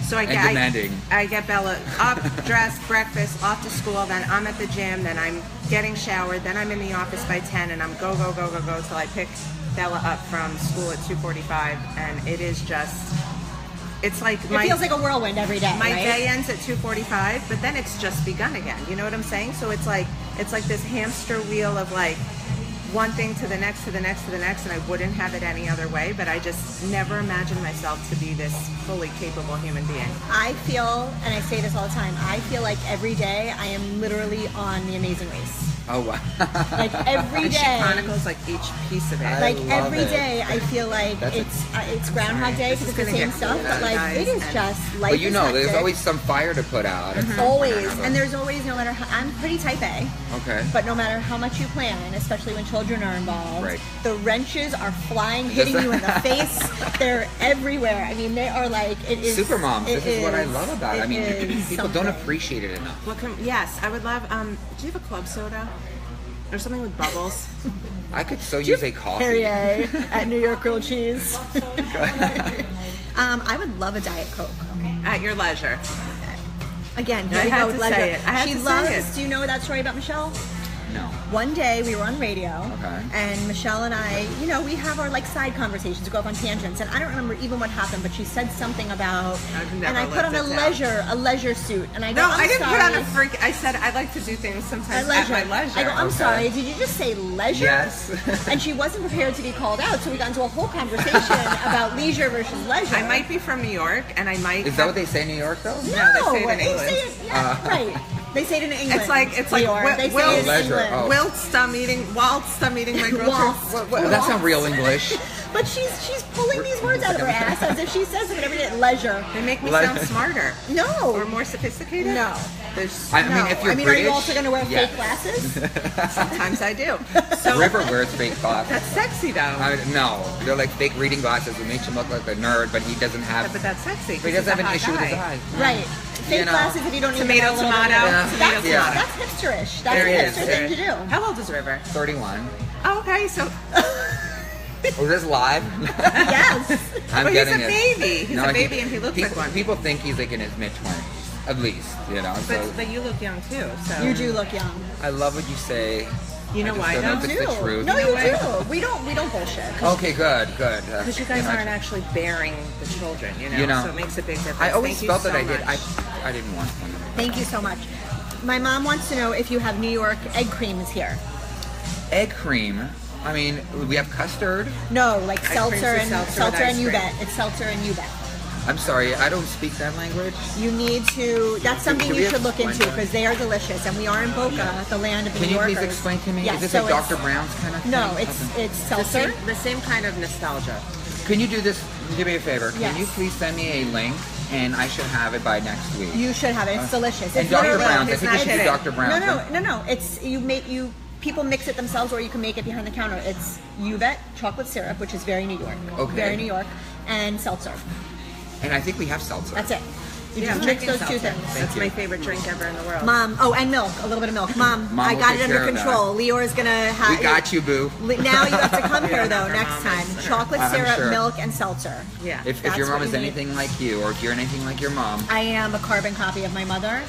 So I get demanding. I get Bella up, dressed, breakfast, off to school. Then I'm at the gym. Then I'm getting showered. Then I'm in the office by 10, and I'm go till I pick Bella up from school at 2:45, and it is just. It's like It feels like a whirlwind every day, my right? day ends at 2:45, but then it's just begun again. You know what I'm saying? So it's like this hamster wheel of like one thing to the next to the next to the next, and I wouldn't have it any other way. But I just never imagined myself to be this fully capable human being. I feel, and I say this all the time, I feel like every day I am literally on The Amazing Race. Oh wow. Like every And she day. chronicles like each piece of it. I Like love every it. day, I feel like That's it's Groundhog Day This because is it's the gonna same get stuff, cool, but like guys, it is and- just life. But you is know, there's hectic. always some fire to put out. at some point or Always, another. and there's always, no matter how, I'm pretty type A, Okay. but no matter how much you plan, especially when children are involved, Right. the wrenches are flying, hitting you in the face. They're everywhere. I mean, they are like, it is. Super moms. This is what I love about it. I mean, is people don't something. appreciate it enough. Yes, I would love. Do you have a club soda or something with bubbles? I could so use a coffee. Perrier at New York grilled cheese. I would love a Diet Coke. At your leisure. Again, I here we had go with to leisure. say it. I had She to say loves. it. Do you know that story about Michelle? No. One day we were on radio, Okay. and Michelle and I, we have our like side conversations, we go off on tangents, and I don't remember even what happened, but she said something about, I've and never I put on a lived it down. leisure suit, and I go, No, I'm I didn't sorry. put on a freak. I said I like to do things sometimes at my leisure. I go, I'm Okay. sorry, did you just say leisure? Yes. And she wasn't prepared to be called out, so we got into a whole conversation about leisure versus leisure. I might be from New York, and I might. Is that what they say in New York though? No, they say it in England. say it, yeah, right. They say it in England. It's like Leor. They say Will- it in Leisure, England. oh. whilst I'm eating my grilled Whilst. cheese. Well, that's not real English. But she's pulling these words out of her ass as if she says it every day. Leisure. They make me Leisure. sound smarter No. or more sophisticated. No. There's I mean, No. if you're Are British, you also going to wear yes. fake glasses? sometimes I do. So River wears fake glasses. that's sexy though. No, they're like fake reading glasses. It makes him look like a nerd, but he doesn't have. But that's sexy. But he doesn't have an issue with his eyes. Right. Fake You know. glasses if you don't need Tomato, them, that's a little tomato, bit- tomato, That's, yeah. that's hipsterish. That's There a is, hipster there thing to do. How old is River? 31. Oh, okay, so Oh, is this live? Yes. I'm But he's getting a it. baby. He's a baby and he looks people, like one. People think he's like in his mid-20s, at least, So but you look young too. So You do look young. I love what you say. You know I just why don't know though? if You it's do. the truth. No, You know you why? do. We don't bullshit. Okay, good. Because you guys know, I- aren't actually bearing the children, You know, so it makes a big difference. I always Thank you felt so that I did. much. I didn't want one. Thank you so much. My mom wants to know if you have New York egg creams here. Egg cream. I mean, we have custard. No, like Ice cream's seltzer a and seltzer seltzer with and ice you cream. bet. It's seltzer and you bet. I'm sorry, I don't speak that language. You need to. That's something Can you we should look explain into that? because they are delicious, and we are in Boca, the land of New Can you Yorkers. please explain to me? Yes, Is this so like it's- Dr. Brown's kind of thing? No, it's Okay. it's seltzer. The same kind of nostalgia. Can you do this? Do me a favor. Yes. Can you please send me a link, and I should have it by next week. You should have it. It's delicious. And It's Dr. literally- Brown's. I It's think we not should do kidding. Dr. Brown's. No. It's people mix it themselves, or you can make it behind the counter. It's Uvet chocolate syrup, which is very New York. Okay. Very New York, and seltzer. And I think we have seltzer. That's it. You Yeah, just mix drinking those two seltzer. things. That's you. my favorite drink ever in the world. Mom, and milk, a little bit of milk. Mom, I will got take it under care of that. control. Leora's gonna have. We got you, boo. Now you have to come here don't though have her next mom, time. it's- Chocolate I'm syrup, sure. milk, and seltzer. Yeah. If That's your mom what is you need. anything like you, or if you're anything like your mom. I am a carbon copy of my mother.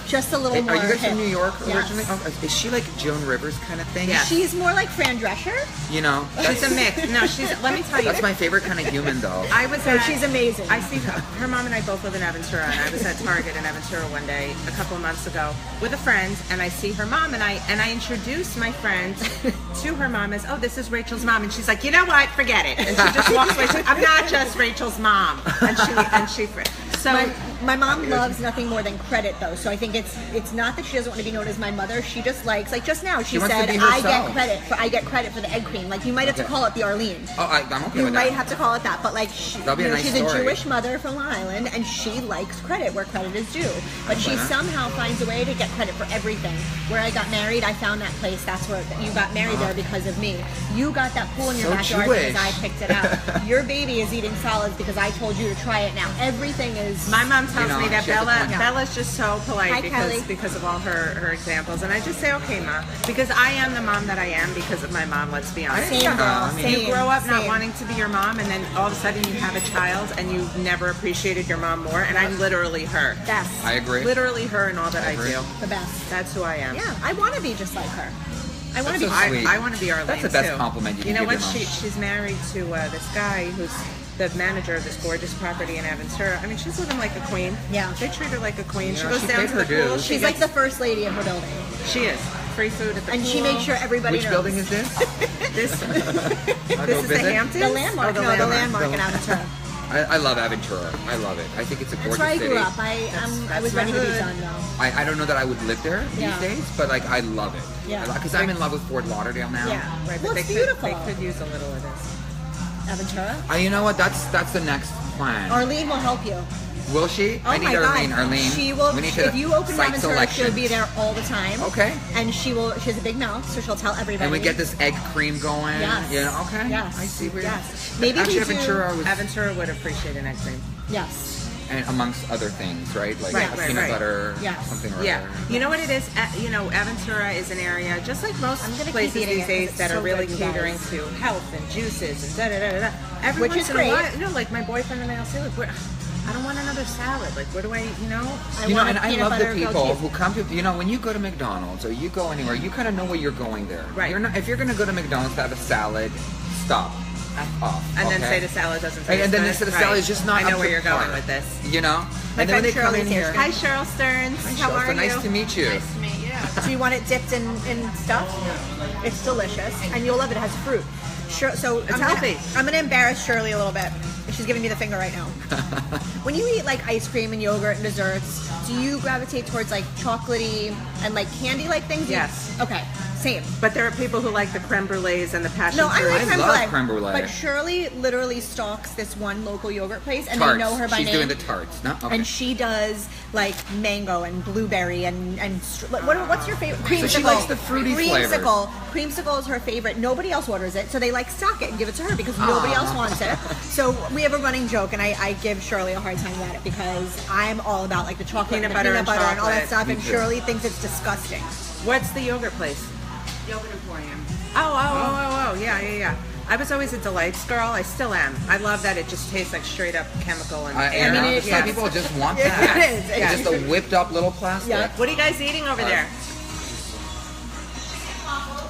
Just a little more. Are you guys hip. from New York Yes. originally? Oh, is she like Joan Rivers kind of thing? Yeah. She's more like Fran Drescher. You know, She's a mix. No, let me tell you. that's my favorite kind of human, though. I was So at, she's amazing. I see her mom and I both live in Aventura, and I was at Target in Aventura one day a couple of months ago with a friend, and I see her mom, and I introduced my friend to her mom as, oh, this is Rachel's mom, and she's like, you know what, forget it, and she just walks away. She's like, I'm not just Rachel's mom, and she so. My mom loves nothing more than credit, though. So I think it's not that she doesn't want to be known as my mother. She just likes, like just now, she wants to said, be I herself. get credit for the egg cream. Like you might have to Okay. call it the Arlene. Oh, I'm okay You with might that. have to call it that, but like That'll be a nice she's story. a Jewish mother from Long Island, and she likes credit where credit is due. But she Okay. somehow finds a way to get credit for everything. Where I got married, I found that place. That's where you got married there because of me. You got that pool in your So backyard Jewish. because I picked it out. Your baby is eating salads because I told you to try it. Now everything is. My mom tells You know, me that she has a point. Bella's just so polite Hi, Kelly. because of all her examples, and I just say, okay, Ma, because I am the mom that I am because of my mom. Let's be honest. Same girl. I mean, Same. You grow up not Same. wanting to be your mom, and then all of a sudden you have a child, and you never appreciated your mom more. And I'm literally her. Yes. I agree. Literally her in all that I agree. do. The best. That's who I am. Yeah, I want to be just like her. I want to That's be. so sweet. I want to be Arlene. That's the best too. compliment you can know give what? your mom. She's married to this guy who's the manager of this gorgeous property in Aventura. I mean, she's living like a queen. Yeah. They treat her like a queen. She know, goes she down paid to her the pool. dues. She's like the first lady of her building, She is. Free food at the and pool. she makes sure everybody Which knows. building is this? This, I'll this go is the visit. Hamptons? The landmark. Oh, the No, the landmark. landmark in Aventura. I love Aventura. I love it. I think it's a That's gorgeous where I city. grew up. I was that's my ready to be hood. done though. I don't know that I would live there Yeah. these days, but like I love it. Yeah. Because I'm in love with Fort Lauderdale now. Yeah. Right, Well, but it's they beautiful. They could use a little of this. Aventura. You know what? That's the next plan. Arlene will help you. Will she? Oh I need my Arlene. God. Arlene. She will. We need to If you open site Aventura, selection. she'll be there all the time. Okay. And she will. She has a big mouth, so she'll tell everybody. And we get this egg cream going. Yes. You know, okay. Yes. I see where. Yes. Maybe Actually, we do- Aventura was, Aventura would appreciate an egg cream. Yes. and amongst other things, right? Like Right, a right, peanut right. butter, Yes. something or Yeah, other. you know what it is? Aventura is an area, just like most I'm gonna keep places eating these it 'cause days, it's that so are really good, you guys. catering to health and juices and da-da-da-da-da. Every Which once is in a great. while, like my boyfriend and I will say, like, I don't want another salad. Like, what do I, You know, want and a I peanut love the butter grilled people cheese. who come to, when you go to McDonald's or you go anywhere, you kind of know where you're going there. Right. You're not, if you're going to go to McDonald's to have a salad, stop. F off. and then okay? say the salad doesn't Hey, taste and then good? the salad is just not I know up where to you're par. going with this. You know? My And then when they friend come in Shirley's here. here. Hi, Cheryl Stearns. Hi, How Chelsea, are you? nice to meet you. Nice to meet you. Do you want it dipped in stuff? It's delicious, and you'll love it. It has fruit. Sure. So It's healthy. I'm gonna embarrass Shirley a little bit. She's giving me the finger right now. When you eat like ice cream and yogurt and desserts, do you gravitate towards like chocolatey and like candy-like things? Yes. Okay. Same. But there are people who like the creme brulees and the passion No, I fruit. like I creme love brulee. creme brulee. But Shirley literally stalks this one local yogurt place, and Tarts. they know her by She's name. doing the tarts. No? Okay. And she does like mango and blueberry and what's your favorite? Creamsicle. So she likes the fruity flavor. Creamsicle is her favorite. Nobody else orders it, so they like stock it and give it to her because nobody else wants it. So we have a running joke, and I give Shirley a hard time about it because I'm all about like the chocolate, Peanut and the butter peanut and butter and all that chocolate. stuff, Me and too. Shirley thinks it's disgusting. What's the yogurt place? Yogurt Emporium. Oh, yeah. I was always a Delights girl. I still am. I love that it just tastes like straight up chemical and I mean, know, it- some yes. people just want Yeah, that. it is. It's just a whipped up little plastic. Yeah. What are you guys eating over there?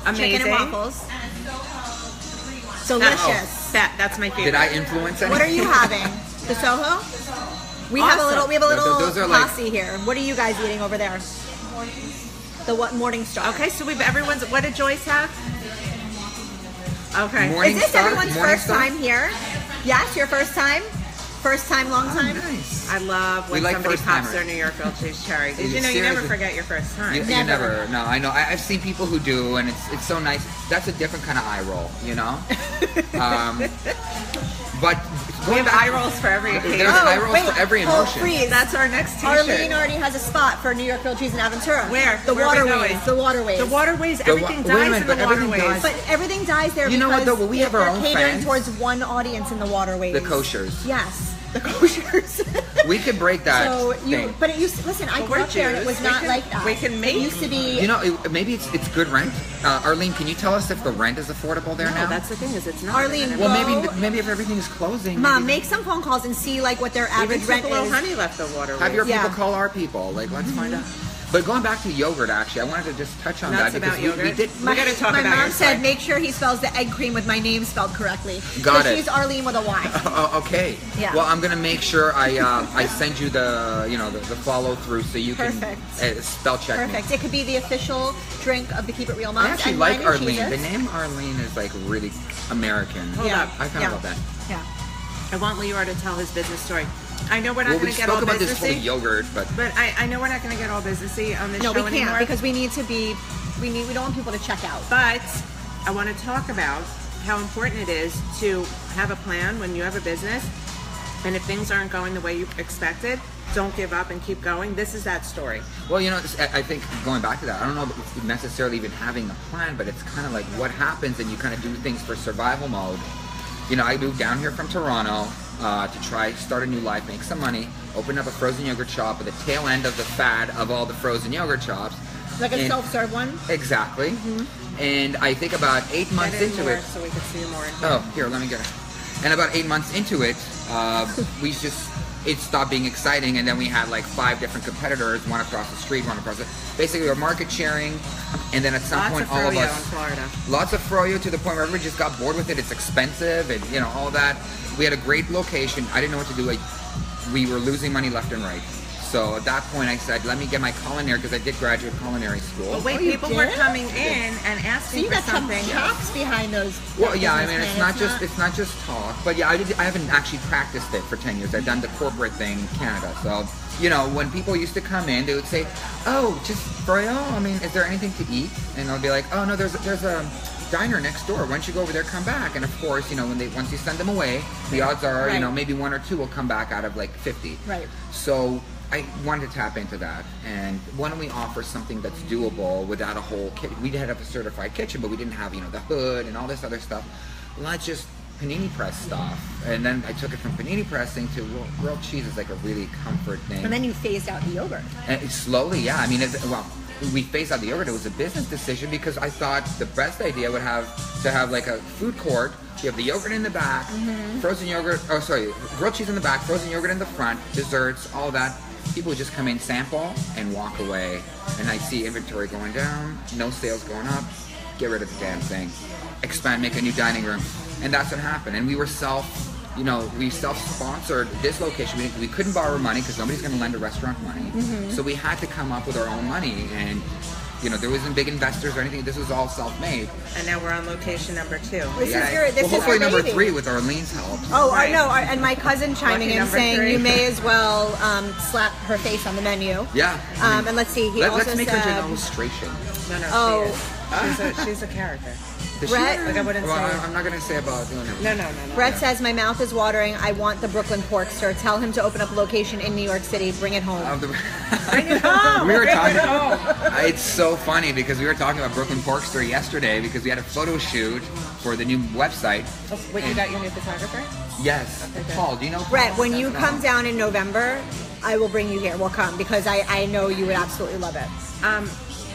Amazing. Chicken and waffles. Delicious. That's my favorite. Did I influence anything? What are you having? The Soho? We have a Awesome. little Those are like- posse here. What are you guys eating over there? The what Morning Star? Okay, so everyone's. What did Joyce have? Okay. Morning Is this Star? everyone's Morning first Star? time here? Yes, your first time? First time, long time? Nice. I love when like somebody pops first-timers. their New York grilled cheese cherry. Did You you know you seriously- never forget your first time? You never. No, I know. I've seen people who do, and it's so nice. That's a different kind of eye roll, you know. But We going have back, eye rolls for every occasion. there's eye rolls wait, for every hold, emotion. freeze. That's our next T-shirt. Arlene already has a spot for New York grilled cheese in Aventura. Where? The Where are we waterways. going? The waterways. The waterways. The Everything wait a dies minute, in the but everything waterways. dies. But everything dies there You know because what, though? But we have our they're own catering fans. towards one audience in the waterways. The koshers. Yes, the koshers. We could break that So thing. but it used to, listen, I But grew we're up there and it Jews. was We not can- like that. we can make- It used to be. You know, maybe it's good rent. Arlene, can you tell us if the rent is affordable there now? No, that's the thing is it's not. Arlene, well, Well- maybe if everything is closing. Mom, maybe- make some phone calls and see like what their average Even rent Tupelo is. Honey left the waterways. Have your Yeah. people call our people. Like, let's find out. But going back to yogurt, actually, I wanted to just touch on Nuts that because about we yogurt? did. We gotta talk my about mom your said side. make sure he spells the egg cream with my name spelled correctly. Got But it. she's Arlene with a Y. Okay. Yeah. Well, I'm gonna make sure I send you the follow through so you Perfect. can spell check me. Perfect. It could be the official drink of the Keep It Real Moms. I actually and like wine and Arlene. The cheeses. name Arlene is like really American. Hold Yeah. up. I kind of love that. Yeah. I want Leora to tell his business story. I know we're not Well, going we to get all spoke about this whole businessy, yogurt, but but I know we're not going to get all businessy on this No, show we can't anymore. because we need to be. We don't want people to check out. But I want to talk about how important it is to have a plan when you have a business, and if things aren't going the way you expected, don't give up and keep going. This is that story. well, I think going back to that, I don't know if it's necessarily even having a plan, but it's kind of like what happens and you kind of do things for survival mode. You know, I moved down here from Toronto to try start a new life, make some money, open up a frozen yogurt shop at the tail end of the fad of all the frozen yogurt shops. Like a And- self-serve one. Exactly. And I think about 8 months Get it into more it. so we can see more. Oh, here, let me get it. And about 8 months into it, it stopped being exciting, and then we had like 5 different competitors, one across the street, one across the. Basically, we were market sharing, and then at some Lots point, of all of froyo us. in Florida. Lots of froyo to the point where everybody just got bored with it. It's expensive, and all that. We had a great location. I didn't know what to do. Like, we were losing money left and right. So at that point, I said, "Let me get my culinary," because I did graduate culinary school. But wait, Oh, you people were did? coming in and So asking you for got some something. chops behind those. Well, that yeah, I business mean, it's plan. not just talk, but yeah, I haven't actually practiced it for 10 years. I've done the corporate thing in Canada, so when people used to come in, they would say, "Oh, just froyo. I mean, is there anything to eat?" And I'll be like, "Oh no, there's a diner next door. Why don't you go over there, come back?" And of course, once you send them away, the odds are, Right. maybe 1 or 2 will come back out of like 50. Right. So I wanted to tap into that, and why don't we offer something that's doable without a whole kitchen? We did have a certified kitchen, but we didn't have, the hood and all this other stuff. Let's just panini press stuff. And then I took it from panini pressing to grilled cheese is like a really comfort thing. And then you phased out the yogurt. And slowly, yeah. I mean, we phased out the yogurt. It was a business decision because I thought the best idea would have to have like a food court. You have the yogurt in the back, frozen yogurt, grilled cheese in the back, frozen yogurt in the front, desserts, all that. People would just come in, sample, and walk away. And I see inventory going down, no sales going up, get rid of the damn thing. Expand, make a new dining room. And that's what happened. And we were we self-sponsored this location. We couldn't borrow money because nobody's going to lend a restaurant money. So we had to come up with our own money. And, there wasn't big investors or anything. This was all self-made. And now we're on location number 2. This is your hopefully number baby. 3 with Arlene's help. Oh, Right. I know. And my cousin chiming Lucky in number saying 3. you may as well slap her face on the menu. Yeah. And let's see. He also Let's make her do an said, illustration. No, Oh. she's a character. Brett- Like I wouldn't Well, say. I'm not going to say about No. Brett says, my mouth is watering. I want the Brooklyn Porkster. Tell him to open up a location in New York City. Bring it home. Bring it home. We were Bring talking. it home. It's so funny because we were talking about Brooklyn Porkster yesterday because we had a photo shoot for the new website. Oh, wait, you got your new photographer? Yes. Okay, good. Paul, do you know Paul? Brett, when you No. come down in November, I will bring you here. We'll come because I know you would absolutely love it.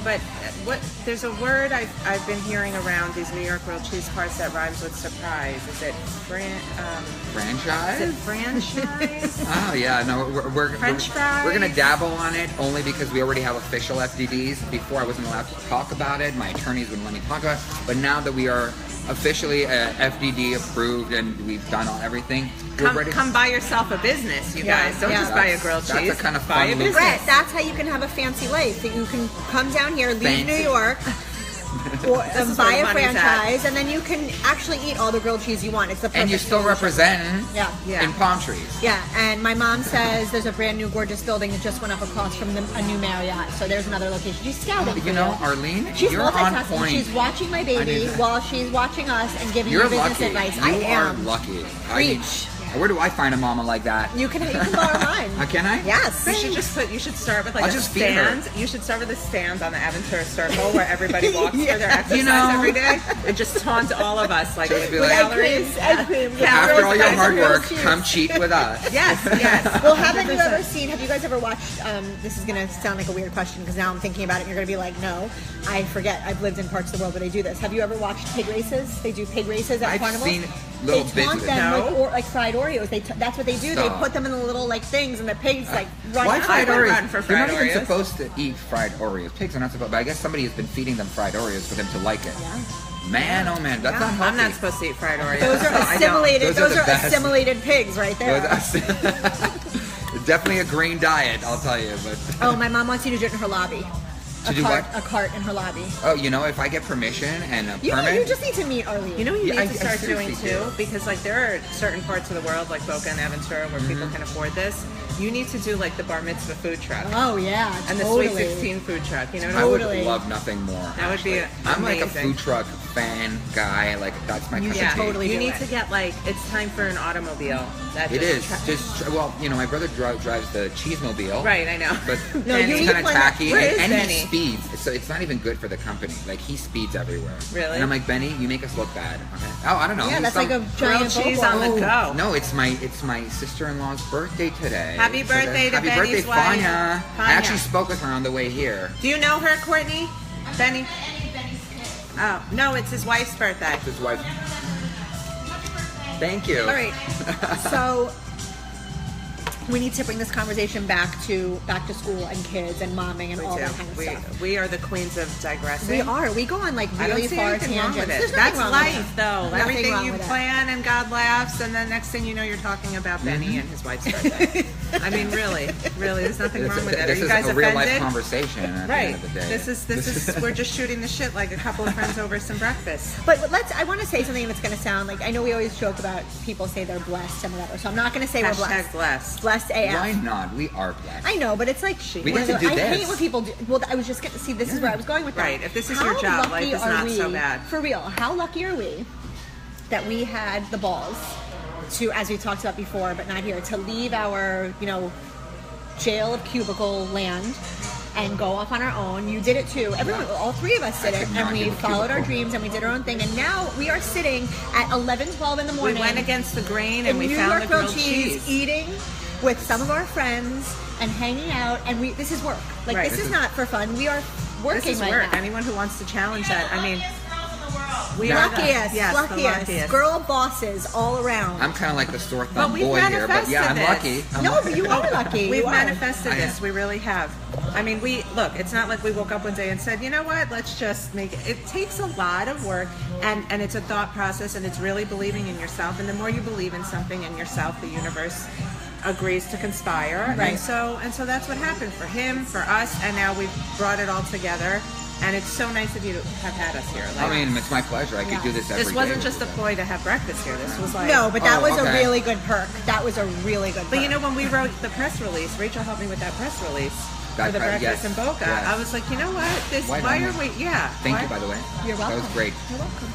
But there's a word I've been hearing around these New York grilled cheese parts that rhymes with surprise. Is it Franchise? Is it franchise? Oh yeah, no, we're French fries? We're gonna dabble on it only because we already have official FDDs. Before I wasn't allowed to talk about it. My attorneys wouldn't let me talk about it. But now that we are officially FDD approved and we've done everything, we're ready. Come buy yourself a business, you Yeah, guys. Don't yeah. just buy a grilled That's cheese. a kind of buy fun a loop. business. Brett, that's how you can have a fancy life. That you can come down here, leave Fancy. New York, or This is buy where a the money's franchise, and then you can actually eat all the grilled cheese you want. It's the perfect And you still solution. represent Yeah. in palm trees. Yeah, and my mom says there's a brand new gorgeous building that just went up across from a new Marriott. So there's another location. She's scouting. You know, Arlene, she's you're on multitasking. point. She's watching my baby while she's watching us and giving me You're business lucky. advice. You I are am. lucky. Preach. Where do I find a mama like that? You can borrow mine. Can I? Yes. You should start with like I'll a just feed her. stand. You should start with a stand on the Aventura Circle where everybody walks Yeah. for their exercise You know. every day, and just taunt all of us like Just be With like, egg cream. Egg cream. with After grilled all your cheese, hard grilled work, cheese. come cheat with us. Yes, yes. Well, have you guys ever watched, this is going to sound like a weird question because now I'm thinking about it and you're going to be like, no, I forget. I've lived in parts of the world where they do this. Have you ever watched pig races? They do pig races at I've carnivals. seen little they bits taunt of it. them No. like fried Oreos. That's what they do. Stop. They put them in the little like things and the pigs like run Why out. fried I would Oreos? run for They're fried not even Oreos. supposed to eat fried Oreos. Pigs are not supposed, but I guess somebody has been feeding them fried Oreos for them to like it. Yeah. Man, oh man, that's not healthy. I'm not supposed to eat fried Oreos. Those are so I don't. assimilated. Those are Those the are best. assimilated pigs right there. Definitely a green diet, I'll tell you. But Oh, my mom wants you to do it in her lobby. To do cart, what? A cart in her lobby. oh, you know, if I get permission and a You know, permit, you just need to meet Arlene. You know what you Yeah, need I to start doing seriously too? do. Because like there are certain parts of the world like Boca and Aventura where people can afford this. You need to do like the bar mitzvah food truck Oh yeah, and the totally. Sweet 16 food truck. You know what I I mean? would Totally. love nothing more. That would be actually. I'm like a amazing. food truck fan guy. Like that's my You cup should of tea. totally You do need it. to get like it's time for an automobile. That It is just well, you know, my brother drives the cheesemobile. right. I know. But No, you it's need kind to of plan that. tacky, Where is and Benny? he speeds, so it's not even good for the company. Like he speeds everywhere. Really? And I'm like, Benny, you make us look bad. Okay. Oh, I don't know. Yeah, He's that's like a giant grilled cheese bowl. on the go. No, it's my sister-in-law's birthday today. Happy birthday to happy Benny's birthday, wife, Fanya. I Fanya. actually spoke with her on the way here. Do you know her, Courtney? Benny? Oh no, it's his wife's birthday. His wife. Thank you. All right. So we need to bring this conversation back to school and kids and momming and all that kind of stuff. We are the queens of digressing. We are. We go on like I don't really see far anything wrong tangents. with it. There's nothing That's wrong life, with it. though. Nothing Everything wrong you with it. plan and God laughs, and then next thing you know, you're talking about Benny and his wife's birthday. I mean, really, there's nothing wrong with it. Are This you is guys a real life offended? conversation at the Right. end of the day. This is we're just shooting the shit like a couple of friends over some breakfast. But I want to say something that's going to sound like, I know we always joke about people say they're blessed and whatever, so I'm not going to say we're Hashtag blessed. blessed. Blessed AF. Why not? We are blessed. I know, but it's like We one get of to the- do I this. hate when people do. Well, I was just going to see. This is where I was going with that. Right, if this is How your job, lucky life is are not we, so bad. For real, how lucky are we that we had the balls to, as we talked about before, but not here, to leave our jail of cubicle land and go off on our own. You did it too. Everyone, all three of us did I it, could and not we do a followed our cubicle. dreams and we did our own thing. And now we are sitting at 11, 12 in the We morning. went against the grain in and we New found York the grilled grilled cheese, eating with some of our friends and hanging out. And this is work. Like Right. this is not for fun. We are working This is right work. now. Anyone who wants to challenge that, I mean, we are the luckiest girl bosses all around. I'm kind of like the sore But thumb we've boy here, but yeah, I'm manifested lucky. this. I'm No, lucky. but you are lucky. We've You are. manifested I this. am. We really have. I mean, it's not like we woke up one day and said, you know what, let's just make it. It takes a lot of work, and it's a thought process, and it's really believing in yourself. And the more you believe in something in yourself, the universe agrees to conspire. Right. And so that's what happened for him, for us, and now we've brought it all together. And it's so nice of you to have had us here. I mean, it's my pleasure. I could do this every day. this wasn't with just a you guys. ploy to have breakfast here. This was like No, but that Oh, was a okay. really good perk. That was a really good perk. But you know, when we wrote the press release, Rachel helped me with that press release That for the part, breakfast yes, in Boca. yes. I was like, you know what? Why Why don't are we? Yeah. Thank why- you, by the way. You're welcome. That was great. You're welcome.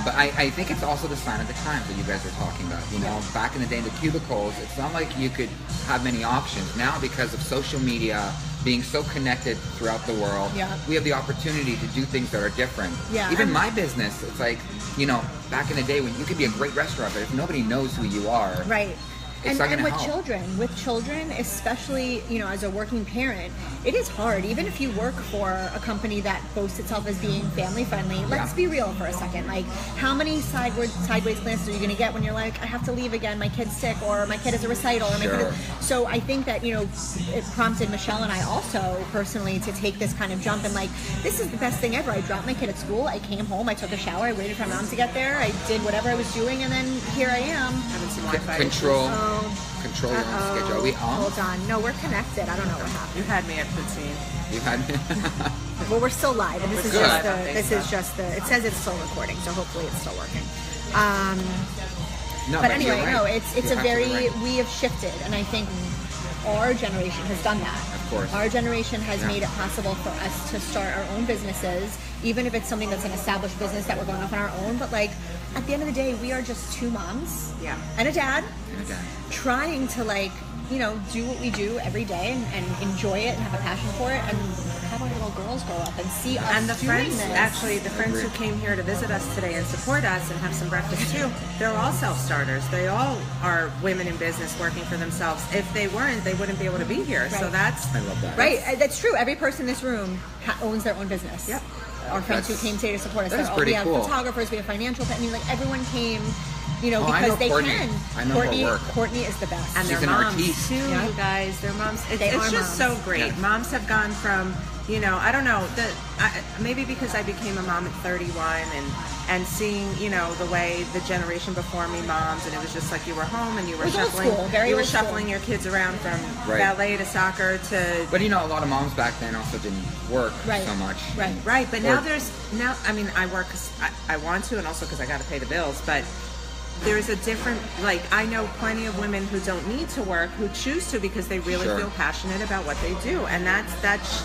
But I think it's also the sign of the times that you guys are talking about. You know, back in the day, in the cubicles, it's not like you could have many options. Now, because of social media being so connected throughout the world, Yeah. we have the opportunity to do things that are different. Yeah, Even and- my business, it's like, you know, back in the day when you could be a great restaurant, but if nobody knows who you are, Right. it's not And going to with help. children, especially, as a working parent, it is hard. Even if you work for a company that boasts itself as being family friendly, let's be real for a second. Like, how many sideways glances are you going to get when you're like, I have to leave again, my kid's sick, or my kid has a recital, or my kid Sure. is... So I think that, it prompted Michelle and I also personally to take this kind of jump and like, this is the best thing ever. I dropped my kid at school, I came home, I took a shower, I waited for my mom to get there, I did whatever I was doing, and then here I am. Having some Wi-Fi. Control. Oh Control your own schedule. Are we on? Hold on. No, we're connected. I don't know what happened. You had me at 15. You had me. Well, we're still live, and this is We're just good. the. This is just the. It says it's still recording, so hopefully it's still working. No, But you're anyway, right. no, it's You're a very absolutely right. we have shifted, and I think our generation has done that. Of course. Our generation has Yeah. made it possible for us to start our own businesses, even if it's something that's an established business that we're going off on our own. But like at the end of the day, we are just two moms, Yeah. and a dad, Okay. trying to do what we do every day and enjoy it and have a passion for it and have our little girls grow up and see us And the doing friends, this. actually, the friends who came here to visit us today and support us and have some breakfast too, they're all self-starters. They all are women in business working for themselves. If they weren't, they wouldn't be able to be here. So Right. that's I love that. Right, that's true. Every person in this room owns their own business. Yep. Our friends who That's- came today to support us. that is we pretty have cool. photographers, we have financial. I mean, like everyone came, I know because they Courtney. can. I know her work. Courtney is the best. and She's their an moms artiste. too, Yeah. you guys. Their moms. They It's are just moms. so great. Yeah. Moms have gone from, I don't know, maybe because I became a mom at 31 and seeing, the way the generation before me moms, and it was just like you were home and you were It was old shuffling, school, very you were old school. shuffling your kids around from Right. ballet to soccer to. But a lot of moms back then also didn't work Right. so much. Right. Right, but Or- I mean, I work 'cause I want to, and also because I got to pay the bills, but there's a different, I know plenty of women who don't need to work, who choose to because they really Sure. feel passionate about what they do, and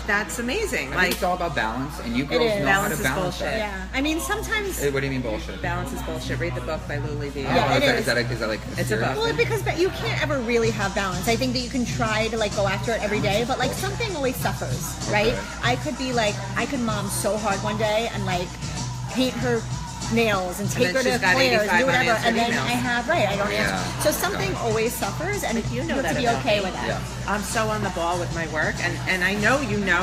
that's amazing. I think it's all about balance, and you girls is. know Balance how is to balance bullshit. that. Yeah, I mean sometimes. What do you mean bullshit? Balance is bullshit. Read the book by Lou Levy. Yeah, it is that like It's a serious book. Well, thing? because you can't ever really have balance. I think that you can try to go after it every day, but something always suffers, right? Okay. I could mom so hard one day and paint her nails and take then her to she's got flares and do 85 whatever, unanswered and then emails. I have I don't Yeah. answer. So something always suffers, and You know have that to be about okay me. with that. Yeah. I'm so on the ball with my work, and I know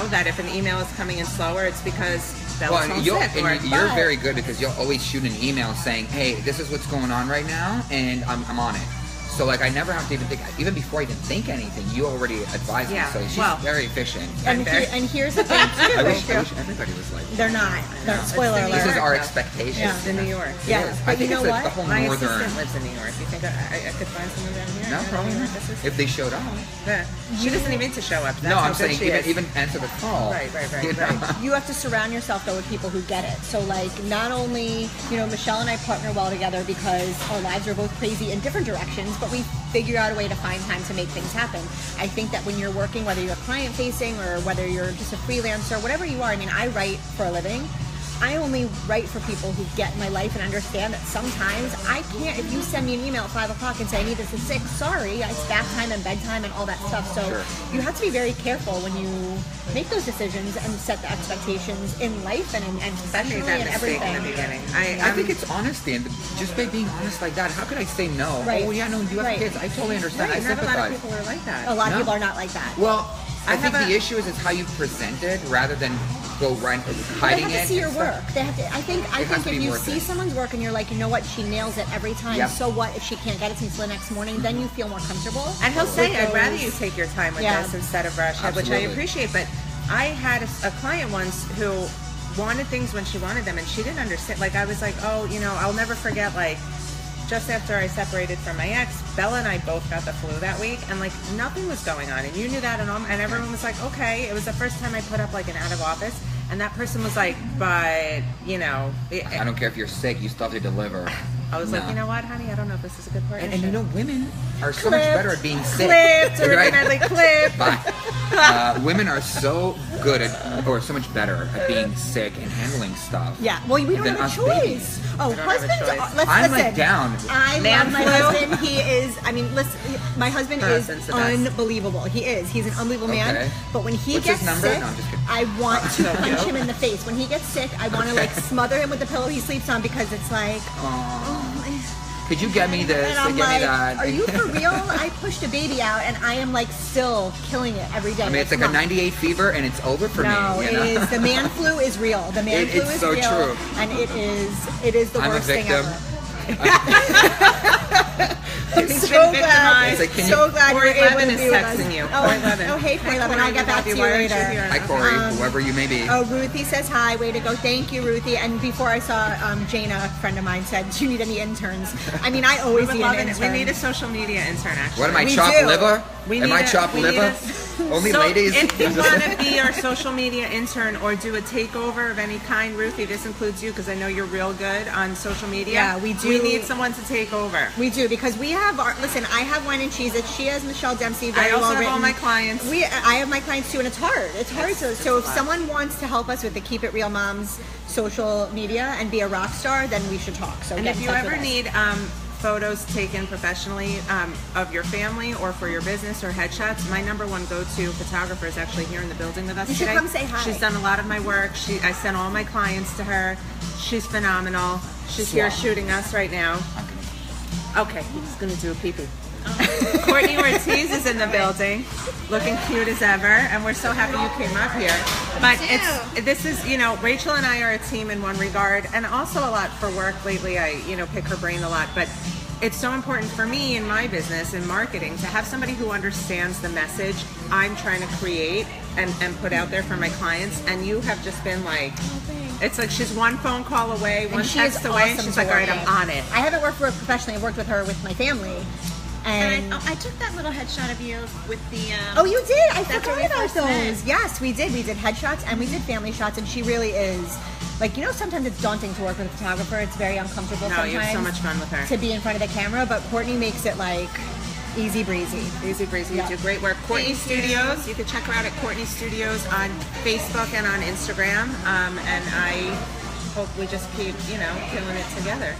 that if an email is coming in slower, it's because Bella's Well, home you're, sick. Or, and you're But- very good because you'll always shoot an email saying, "Hey, this is what's going on right now, and I'm on it." So I never have to even think. Even before I even think anything, you already advise Yeah, me. So she's well, very efficient. And, and here's the thing too. I wish everybody was like. They're not. They're, No, spoiler it's alert. This is our Yeah. expectation. Yeah. It's in New York. Yeah. It is. But I think you know it's what? the whole My northern. assistant lives in New York. You think I could find someone down here? No, You're probably New not. York assistant? If they showed up. Yeah. She doesn't even need to show up. That's No, how I'm good saying she is. even answer the call. Right. You know? You have to surround yourself though with people who get it. So not only Michelle and I partner well together because our lives are both crazy in different directions, but we figure out a way to find time to make things happen. I think that when you're working, whether you're client facing or whether you're just a freelancer, whatever you are, I mean, I write for a living. I only write for people who get my life and understand that sometimes I can't. If you send me an email at 5 o'clock and say I need this at 6, sorry, it's bath time and bedtime and all that stuff. So Sure. you have to be very careful when you make those decisions and set the expectations in life and I professionally made that and mistake everything. in the beginning. I think it's honesty, and just by being honest like that, how could I say no? Right. Oh yeah, no, you have Right. kids. I totally understand. I Not a lot of sympathize. people are like that. A lot of No. people are not like that. Well, I think have the a- issue is how you present it rather than go right They hiding have to it. see your and stuff. work. They have to. I think has to if be you worth see it. someone's work and you're like, you know what, she nails it every time. Yep. So what if she can't get it until the next morning? Then you feel more comfortable. And he'll say, with I'd rather those- you take your time with Yeah. this instead of rush it, which I Absolutely. appreciate. But I had a client once who wanted things when she wanted them, and she didn't understand. I was like, I'll never forget, just after I separated from my ex, Bella and I both got the flu that week, and nothing was going on, and you knew that, and everyone was like, okay. It was the first time I put up an out of office, and that person was like, but I don't care if you're sick, you still have to deliver. I was like, No. you know what, honey, I don't know if this is a good partnership. And women are so much better at being sick. Clipped, Right? originally clipped. Bye. Women are so good at, or so much better at being sick and handling stuff. Yeah. Well, we don't than have a us choice. babies. Oh, We don't have a husbands. choice. Let's I'm listen. down. I Man love my flu. husband. He is. I mean, listen. My husband Her is husband's the best. unbelievable. He is. He's an unbelievable man. Okay. But when he What's gets his number? sick, No, I'm just kidding. I want to So punch cute. him in the face. When he gets sick, I want to smother him with the pillow he sleeps on because it's like. Could you get me this? And I'm Get me like, that? are you for real? I pushed a baby out, and I am still killing it every day. I mean, it's like come a on. 98 fever, and it's over for No, me. it You know? is. The man flu is real. The man flu It's is so real, true. and it is the I'm a worst thing victim. ever. He's so been bad. victimized. It's like, can so glad Corey you're able Levin to is be with us. texting you. Oh, Corey Levin. hey, Corey Hey, Levin. Corey, I'll get we back love to you. you Why aren't later. you here? Hi, Corey, whoever you may be. Oh, Ruthie says hi. Way to go. Thank you, Ruthie. And before I saw Jana, a friend of mine, said, do you need any interns? I mean, I always need an intern. We need a social media intern, actually. What am I, We chopped do. liver? We Am need I a- chopped we need liver? Only So ladies? if you want to be our social media intern or do a takeover of any kind, Ruthie, this includes you because I know you're real good on social media. Yeah, we do. We need someone to take over. We do, because we have our, listen, I have Wine and Cheese It. She has Michelle Dempsey, very I also well have written. all my clients. I have my clients too, and it's hard. It's hard. So if someone wants to help us with the Keep It Real Moms social media and be a rock star, then we should talk. So And get if in you touch with ever us. need photos taken professionally of your family or for your business or headshots, my number one go-to photographer is actually here in the building with us You should today. come say hi. She's done a lot of my work. I sent all my clients to her. She's phenomenal. She's here shooting us right now. Okay, he's gonna do a pee-pee. Courtney Ortiz is in the building, looking cute as ever, and we're so happy you came up here. But this is, Rachel and I are a team in one regard, and also a lot for work lately. I, pick her brain a lot, but it's so important for me in my business in marketing to have somebody who understands the message I'm trying to create and put out there for my clients. And you have just been like, it's like she's one phone call away, one she text is away, and awesome she's to like, all work right, with. I'm on it. I haven't worked for her professionally. I've worked with her with my family. And I took that little headshot of you with the. oh, you did? I That's forgot where we about first those. met. Yes, we did. We did headshots and we did family shots, and she really is. Like, sometimes it's daunting to work with a photographer. It's very uncomfortable No, sometimes. you have so much fun with her. To be in front of the camera, but Courtney makes it like easy breezy. Easy breezy, Yeah. you do great work. Courtney Studios, you can check her out at Courtney Studios on Facebook and on Instagram. And I hope we just keep, killing it together.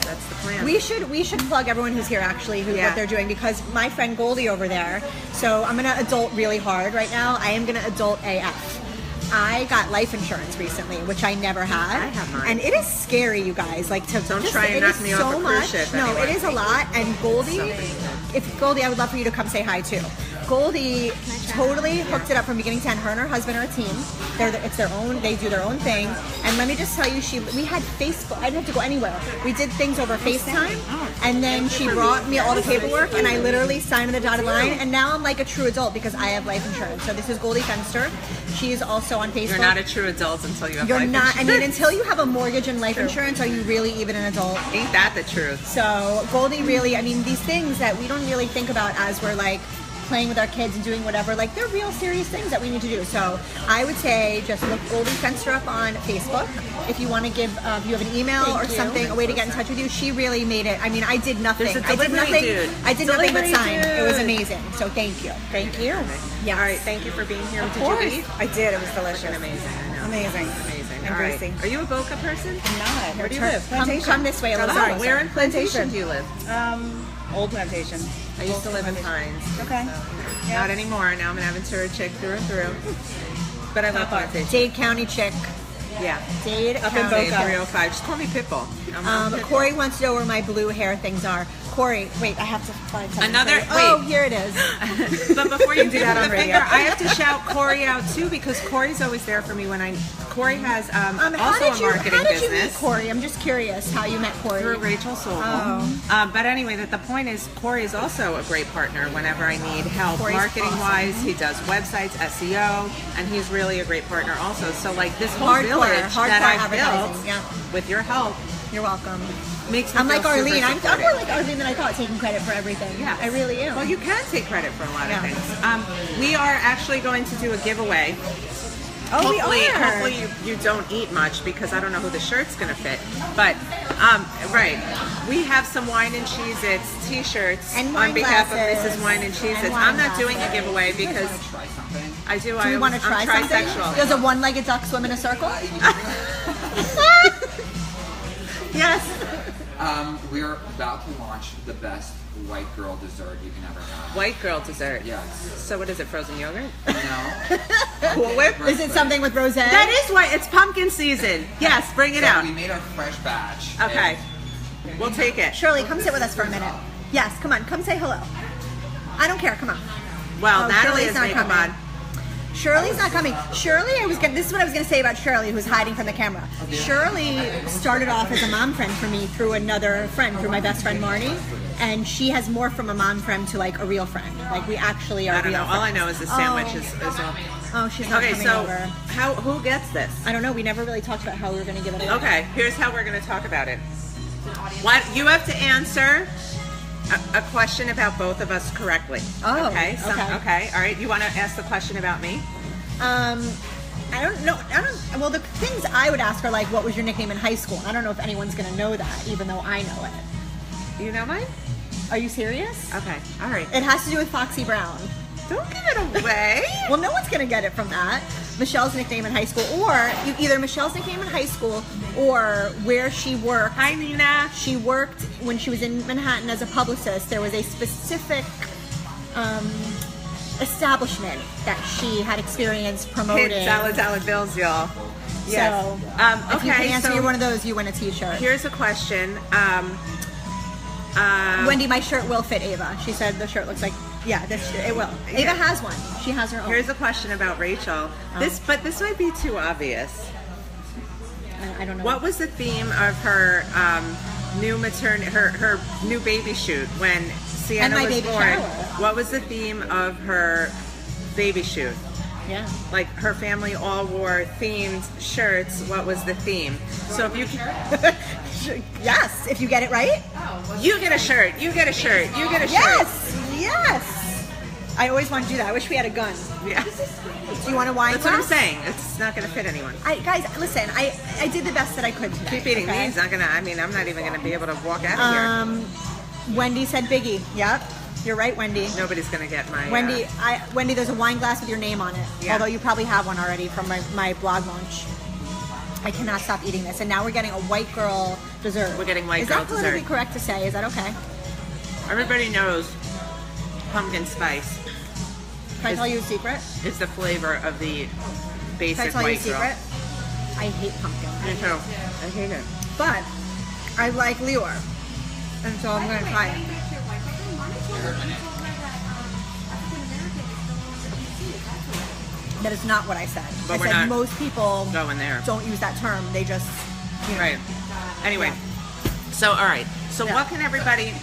That's the plan. We should plug everyone who's here actually, what they're doing, because my friend Goldie over there. So I'm gonna adult really hard right now. I am gonna adult AF. I got life insurance recently, which I never had. I have mine. And it is scary, you guys. Like to Don't just, try and it knock is me off so a cruise much. ship, No, anyone. it is a lot. And Goldie, So pretty if Goldie, I would love for you to come say hi too. Goldie totally hooked it up from beginning to end. Her and her husband are a team. It's their own. They do their own thing. And let me just tell you, we had Facebook. I didn't have to go anywhere. We did things over FaceTime, and then she brought me all the paperwork, and I literally signed the dotted line. And now I'm like a true adult because I have life insurance. So this is Goldie Fenster. She is also on Facebook. You're not a true adult until you have You're life not. I insurance. mean, until you have a mortgage and life insurance, are you really even an adult? Ain't that the truth? So Goldie really, I mean, these things that we don't really think about as we're like playing with our kids and doing whatever, like they're real serious things that we need to do. So I would say just look Goldie Fenster up on Facebook. If you want to give, if you have an email or something, a way to get in touch with you. She really made it. I mean, I did nothing. There's a I did delivery nothing. dude. I did nothing but Delivery sign. It was dude. amazing. So thank you. Thank you. Yeah. All right, thank you for being here. Of Did course. you eat? I did. It was delicious. Freaking amazing. I know. Amazing. Amazing. And All right. greasy. Are you a Boca person? I'm not. Where do you live? Come this way a little Sorry, closer. where in Plantation do you live? Old plantation. I used to live in Pines. Okay. So, not anymore. Now I'm an Aventura chick through and through. But I love Plantation. Dade County chick. Yeah. Dade Up in County. Boca. 305. Just call me Pitbull. I'm Pitbull. Corey wants to know where my blue hair things are. Corey, wait, I have to find something. Another- Oh, wait. here it is. But before you do that that on the radio. finger, I have to shout Corey out too because Corey's always there for me when Corey has How also a did you marketing meet business. Corey? I'm just curious how you met Corey. Through Rachel Sobel. Oh. But anyway, the point is Corey is also a great partner whenever I need help Corey's marketing-wise. awesome. He does websites, SEO, and he's really a great partner also. So like this whole Hardcore village that I've advertising, built yeah. with your help You're welcome. makes me I'm feel like Arlene. super I'm supported. more like Arlene than I thought, taking credit for everything. Yes. I really am. Well, you can take credit for a lot Yeah. of things. We are actually going to do a giveaway. Oh, hopefully, we are. hopefully you don't eat much because I don't know who the shirt's going to fit. But, right, we have some Wine and Cheez-Its t-shirts And on wine behalf glasses. of Mrs. Wine and Cheez-Its. And wine I'm not doing a glasses. giveaway because Try something. I do. Do we want to try I'm something? trisexual. Does a one-legged duck swim in a circle? Yes. We're about to launch the best white girl dessert you can ever have. White girl dessert. Yes. So what is it, frozen yogurt? No. Cool Whip? Is it something with rosé? That is white. It's pumpkin season. Yes, bring it So out. we made our fresh batch. Okay. We'll take it. Shirley, come sit with us for a minute. Yes, come on. Come say hello. I don't care. Come on. Well, Oh, Natalie Shirley's has not makeup coming. on. Shirley's not coming. Shirley, this is what I was gonna say about Shirley, who's hiding from the camera. Shirley started off as a mom friend for me through another friend, through my best friend Marnie, and she has morphed from a mom friend to like a real friend. Like we actually are. I don't know. real All I friends. know is the sandwich is all. Oh, she's not Okay, coming so over. who gets this? I don't know. We never really talked about how we were gonna give it away. Okay, here's how we're going to talk about it. What you have to answer a question about both of us correctly. Oh, okay. okay. Okay. All right. You want to ask the question about me? I don't know. Well, the things I would ask are like, what was your nickname in high school? I don't know if anyone's gonna know that, even though I know it. You know mine? Are you serious? Okay. All right. It has to do with Foxy Brown. Don't give it away. Well, no one's gonna get it from that. Michelle's nickname in high school, or either Michelle's nickname in high school, or where she worked. Hi, Nina. She worked when she was in Manhattan as a publicist. There was a specific establishment that she had experience promoting. Hit dollar bills, y'all. Yes. So, okay. if you can answer so one of those, you win a T-shirt. here's a question. Wendy, my shirt will fit Ava. She said the shirt looks like, it will. Ava Yeah. has one. She has her own. Here's a question about Rachel. But this might be too obvious. I don't know. What was the theme of her her new baby shoot when Sienna And my was baby born? shower. What was the theme of her baby shoot? Yeah. Like her family all wore themed shirts. What was the theme? So if you Yes, if you get it right. you get a shirt, you get a shirt, you get a shirt. Yes. I always want to do that. I wish we had a gun. Yeah. Do you want a wine That's what I'm glass? saying. It's not going to fit anyone. Guys, listen. I did the best that I could today. Keep eating okay? these. I'm not even going to be able to walk out of here. Wendy said Biggie. Yep. You're right, Wendy. Nobody's going to get my. Wendy, there's a wine glass with your name on it. Yeah. Although you probably have one already from my blog launch. I cannot stop eating this. And now we're getting a white girl dessert. We're getting white Is girl that politically dessert. correct to say? Is that okay? Everybody knows pumpkin spice Can I tell you a secret? is the flavor of the Can I basic tell you a white girl. secret? I hate pumpkin. Me too. I hate it. But I like Lior. And so I'm going to try it. That is not what I said. But I we're said not most people going there. don't use that term. They just, Right. Anyway. So all right. So Yeah. what can everybody?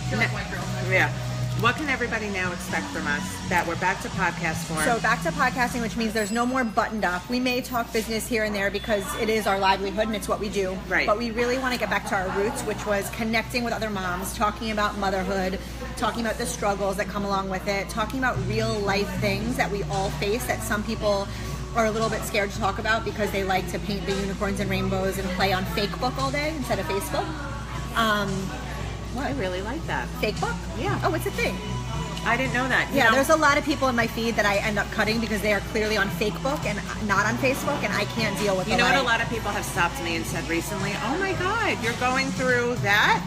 Yeah. What can everybody now expect from us? That we're back to podcast form. So back to podcasting, which means there's no more buttoned up. We may talk business here and there because it is our livelihood and it's what we do. Right. But we really want to get back to our roots, which was connecting with other moms, talking about motherhood, talking about the struggles that come along with it, talking about real life things that we all face that some people are a little bit scared to talk about because they like to paint the unicorns and rainbows and play on Facebook all day instead of Facebook. I really like that. Fake book? Yeah. Oh, it's a thing. I didn't know that. You Yeah, know, there's a lot of people in my feed that I end up cutting because they are clearly on Facebook and not on Facebook, and I can't deal with You the know what? like- A lot of people have stopped me and said recently, "Oh my God, you're going through that?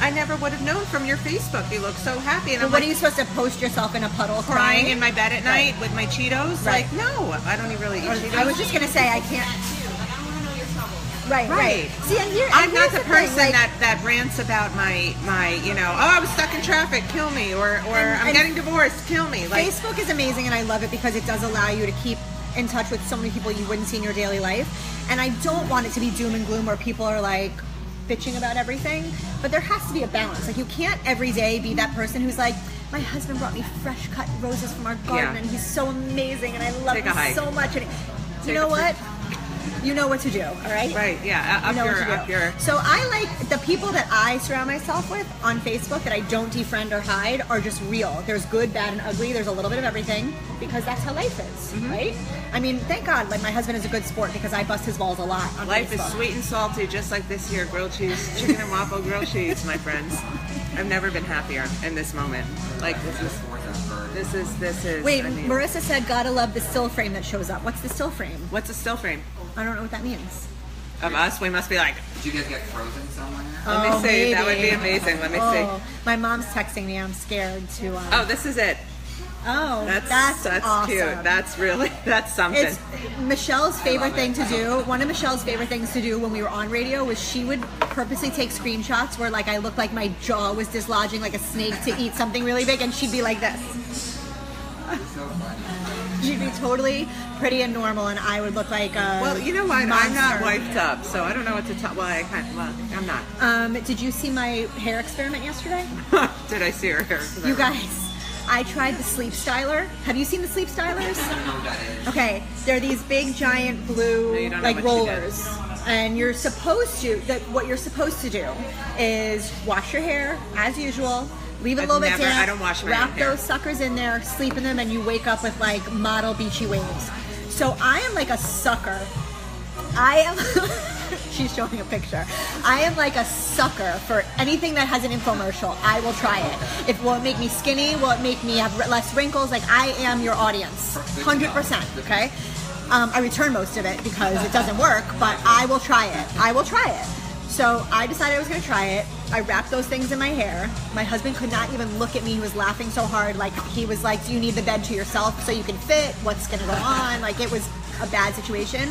I never would have known from your Facebook. You look so happy." And But I'm what like, are you supposed to post yourself in a puddle crying in my bed at night with my Cheetos? Right. Like, no, I don't even really eat Cheetos. I was just gonna say I can't. Right, right. Right. See, and here, I'm and not here's the thing, person like, that rants about my I was stuck in traffic, kill me, or I'm and getting divorced, kill me. Like, Facebook is amazing, and I love it because it does allow you to keep in touch with so many people you wouldn't see in your daily life. And I don't want it to be doom and gloom where people are like bitching about everything, but there has to be a balance. Like you can't every day be that person who's like, my husband brought me fresh cut roses from our garden, Yeah. and he's so amazing, and I love Take a him hike. so much. And you Take know a what? You know what to do, all right? right, yeah, You know what to do. So I like the people that I surround myself with on Facebook that I don't defriend or hide are just real. There's good, bad, and ugly. There's a little bit of everything because that's how life is, Mm-hmm. right? I mean, thank God, like my husband is a good sport because I bust his balls a lot on Life Facebook. is sweet and salty, just like this here grilled cheese, chicken and waffle grilled cheese, my friends. I've never been happier in this moment. Like this is. Wait, I mean, Marissa said, gotta love the still frame that shows up. What's the still frame? what's a still frame I don't know what that means. of us? We must be like. Did you guys get frozen somewhere? Let me see. That would be maybe. amazing. Let me Oh, see. my mom's texting me. I'm scared to. Oh, this is it. Oh, That's awesome. cute. That's something. It's Michelle's favorite thing to do. One of Michelle's favorite things to do when we were on radio was she would purposely take screenshots where like I looked like my jaw was dislodging like a snake to eat something really big, and she'd be like this. so funny. She'd be totally pretty and normal, and I would look like a Well, you know what? I'm monster. not wiped up, so I don't know what to tell. Well, I'm not. Did you see my hair experiment yesterday? Did I see her hair? You guys, I tried the sleep styler. Have you seen the sleep stylers? I don't know what that is. Okay, they're these big giant blue No, you don't know like what she rollers. And you're supposed to, what you're supposed to do is wash your hair as usual, leave it a I've little bit never- damp, I don't wash my wrap hair. those suckers in there, sleep in them, and you wake up with like model beachy waves. So I am like a sucker. I am, she's showing a picture. I am like a sucker for anything that has an infomercial. I will try it. Will it make me skinny? Will it make me have less wrinkles? Like, I am your audience, 100%, okay? I return most of it because it doesn't work, but I will try it. I will try it. So I decided I was going to try it. I wrapped those things in my hair. My husband could not even look at me. He was laughing so hard. Like, he was like, do you need the bed to yourself so you can fit? What's going to go on? Like, it was a bad situation.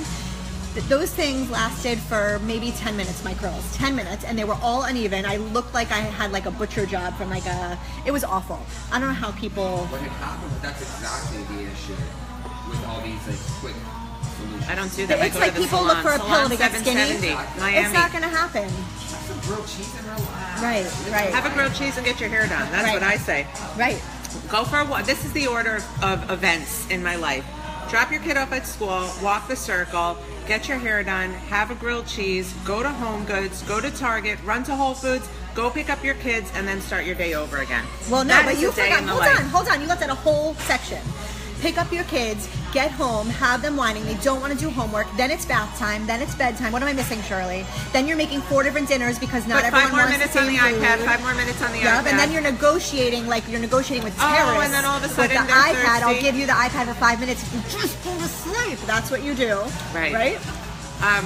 Those things lasted for maybe 10 minutes, my curls. 10 minutes, and they were all uneven. I looked like I had like a butcher job from like it was awful. I don't know how people... What had happened, that's exactly the issue with all these like quick solutions. I don't do that. It's like people look for a pill to get skinny. 770, Miami. It's not going to happen. Have some grilled cheese and relax. Right. Have a grilled cheese and get your hair done. That's Right. what I say. Right. Go for a walk. This is the order of events in my life. Drop your kid off at school, walk the circle, get your hair done, have a grilled cheese, go to Home Goods, go to Target, run to Whole Foods, go pick up your kids, and then start your day over again. Well, no, That but is you a day forgot. in the Hold life. on. You left out a whole section. Pick up your kids, get home, have them whining. They don't want to do homework. Then it's bath time. Then it's bedtime. What am I missing, Shirley? Then you're making 4 different dinners because not But everyone 5 more wants minutes the on same the iPad, food. 5 more minutes on the Yep, iPad. and then you're negotiating with Oh, terrorists. and then all of a with sudden the they're iPad, I'll thirsty. give you the iPad for 5 minutes if you just go to sleep. That's what you do. Right. Right?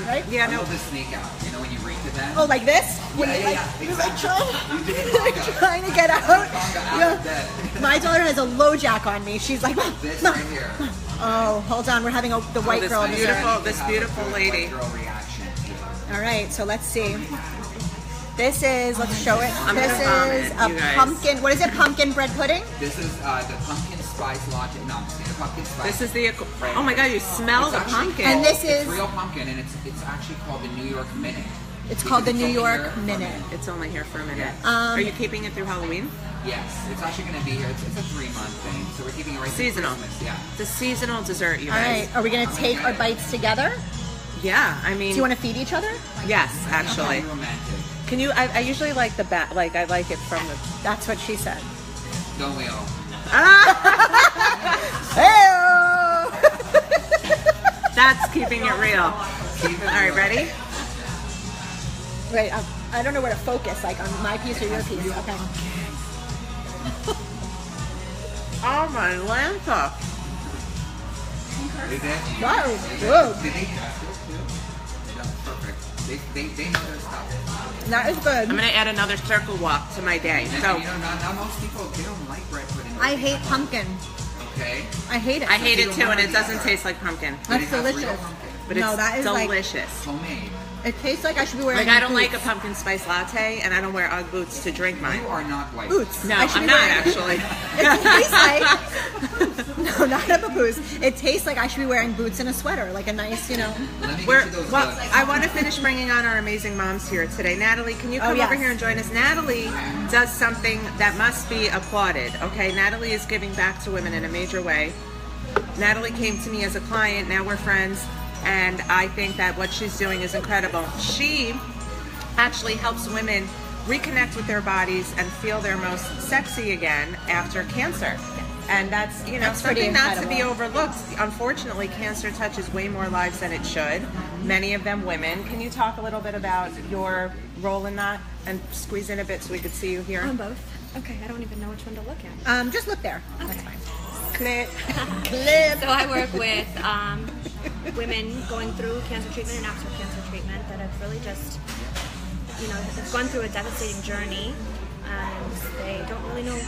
Right? Yeah, I no. love the sneak out. You know when you reach to them? Oh, like this? When Yeah, you, yeah, like, yeah, you're like exactly. You did it like wrong. trying to get out. Conga out of bed. My daughter has a low jack on me. She's like, This "Mom." right here. Oh, hold on. We're having the white this girl beautiful- dessert. this Have a beautiful good lady. white girl reaction to it. All right, so let's see. This is, let's show it. I'm This gonna is vomit, you a guys. pumpkin, what is it? Pumpkin bread pudding? This is the pumpkin spice latte. No, I'm just kidding. The pumpkin spice. This is the. Oh my God! You smell It's the actually pumpkin. And this It's is- real pumpkin, and it's actually called the New York Minute. It's called the Because New it's only York here for a Minute. It's only here for a minute. Um, Are you keeping it through Halloween? Yes, it's actually going to be here. It's a 3-month thing, so we're keeping it right through Seasonal. Christmas. Yeah. It's a seasonal dessert, you All guys. right, are we going to take our bites together? Yeah, I mean. Do you want to feed each other? Yes, actually. Very romantic. Can you? I usually like the bat. Like I like it from the. That's what she said. Don't we all? Hey! That's keeping it real. Keep it All right, real. ready? Wait, I don't know where to focus, like on my piece or your piece. Okay. Oh my Lanta. Is it? Wow, Is it? good. Did they test it too? That's perfect. They know their stuff. That is good. I'm gonna add another circle walk to my day. And So you know, not most people, they don't like bread pudding. I hate pumpkin. Okay. I hate it. I hate it too, and it doesn't taste like pumpkin. But That's it has real delicious. pumpkin. But No, it's that is like- delicious. Homemade. It tastes like I should be wearing Like I don't like a boots. pumpkin spice latte, and I don't wear UGG boots to drink mine. You are not white. Boots. No, I should I'm be not wearing- actually. It tastes like no, not a papoose. It tastes like I should be wearing boots and a sweater, like a nice, you know. Let me We're, get you those well, books. I want to finish bringing on our amazing moms here today. Natalie, can you come yes. over here and join us? Natalie does something that must be applauded. Okay, Natalie is giving back to women in a major way. Natalie came to me as a client. Now we're friends, and I think that what she's doing is incredible. She actually helps women reconnect with their bodies and feel their most sexy again after cancer. And that's, you know, That's pretty something not to be incredible. overlooked. Unfortunately, cancer touches way more lives than it should. Many of them women. Can you talk a little bit about your role in that and squeeze in a bit so we could see you here? On both. Okay, I don't even know which one to look at. Just look there. Okay. Clip. Clip. So I work with women going through cancer treatment and after cancer treatment that have really just, you know, have gone through a devastating journey and they don't really know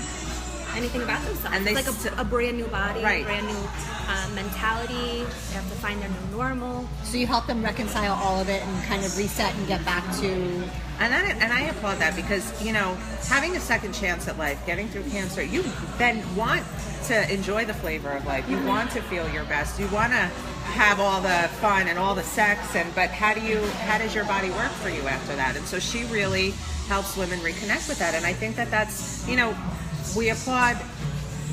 anything about themselves. And it's like a brand new body, Right. a brand new mentality. They have to find their new normal. So you help them reconcile all of it and kind of reset and get back to... And I applaud that because, you know, having a second chance at life, getting through cancer, you then want to enjoy the flavor of life. You want to feel your best. You want to have all the fun and all the sex, but how does your body work for you after that? And so she really helps women reconnect with that. And I think that's, you know, we applaud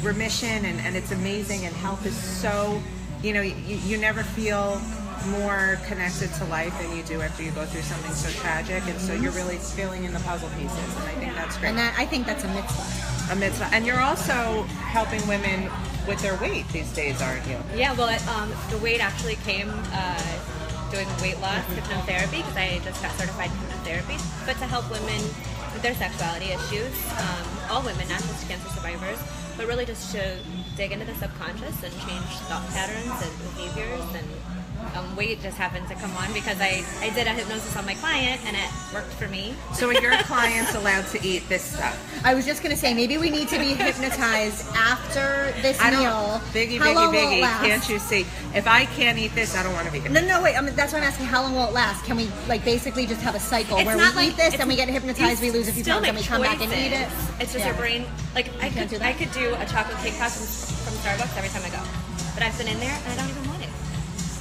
remission and it's amazing, and health is so, you know, you never feel more connected to life than you do after you go through something so tragic, and so you're really filling in the puzzle pieces, and I think that's great. And I think that's a mitzvah. A mitzvah. And you're also helping women with their weight these days, aren't you? Yeah, well, the weight actually came doing weight loss hypnotherapy, because I just got certified in hypnotherapy, but to help women with their sexuality issues, all women, not just cancer survivors, but really just to dig into the subconscious and change thought patterns and behaviors, and weight just happened to come on because I did a hypnosis on my client and it worked for me. So are your clients allowed to eat this stuff? I was just going to say, maybe we need to be hypnotized after this meal. Biggie, How long will it biggie, last? can't you see? If I can't eat this, I don't want to be hypnotized. No, wait. That's why I'm asking. How long will it last? Can we basically just have a cycle It's where not we like- eat this, it's- and we get hypnotized, we lose a few Still pounds, and we make come back and eat it? choices. It's just Yeah. your brain. Like I can't do that? I could do a chocolate cake pop from Starbucks every time I go, but I've been in there and I don't even want it.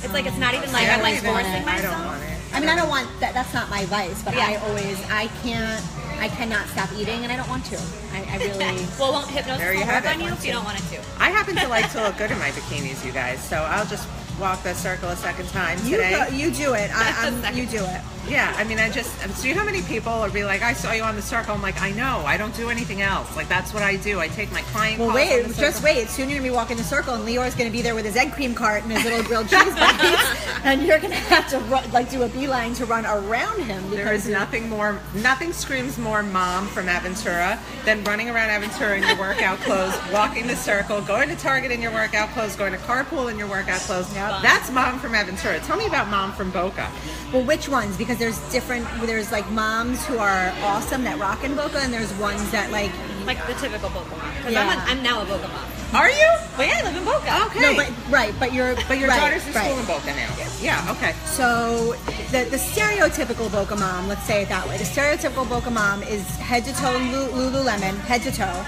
It's like it's not even like I'm like forcing I myself. don't want it. I mean, I don't want that. That's not my vice, but Yeah. I cannot stop eating, and I don't want to. I really. Well, won't hypnosis There you won't have work it. on you if you don't want it to? I happen to like to look good in my bikinis, you guys. So I'll just walk the circle a second time You today. you do it. Second. You do it. Yeah, I mean, so you know how many people would be like, I saw you on the circle. I'm like, I know, I don't do anything else. Like, that's what I do. I take my client Well, calls on wait, the just circle. wait. Soon you're gonna be walking the circle, and Leor's gonna be there with his egg cream cart and his little grilled cheese bites, and you're gonna have to do a beeline to run around him. There is because nothing screams more mom from Aventura than running around Aventura in your workout clothes, walking the circle, going to Target in your workout clothes, going to carpool in your workout clothes. Yep. That's mom from Aventura. Tell me about mom from Boca. Well, which ones? Because there's like moms who are awesome that rock in Boca, and there's ones that like. Like the typical Boca mom. Because Yeah. I'm now a Boca mom. Are you? But yeah, I live in Boca. Okay. No, but your right, daughter's in right. school in Boca now. Yeah, okay. So the stereotypical Boca mom, let's say it that way. The stereotypical Boca mom is head to toe Lululemon, head to toe.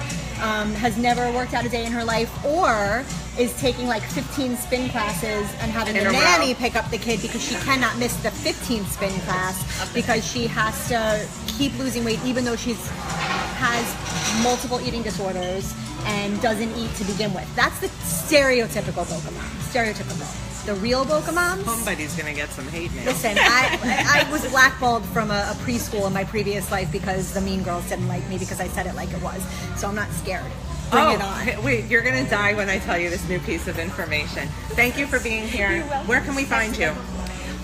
Has never worked out a day in her life, or is taking like 15 spin classes and having In the a row. nanny pick up the kid because she cannot miss the 15th spin class because she has to keep losing weight even though has multiple eating disorders and doesn't eat to begin with. That's the stereotypical Boca mom. Stereotypical. The real Boca moms. Somebody's gonna get some hate mail. Listen, I was blackballed from a preschool in my previous life because the mean girls didn't like me because I said it like it was. So I'm not scared. Bring it on. Wait, you're gonna die when I tell you this new piece of information. Thank you for being here. You're welcome. Where can we find you?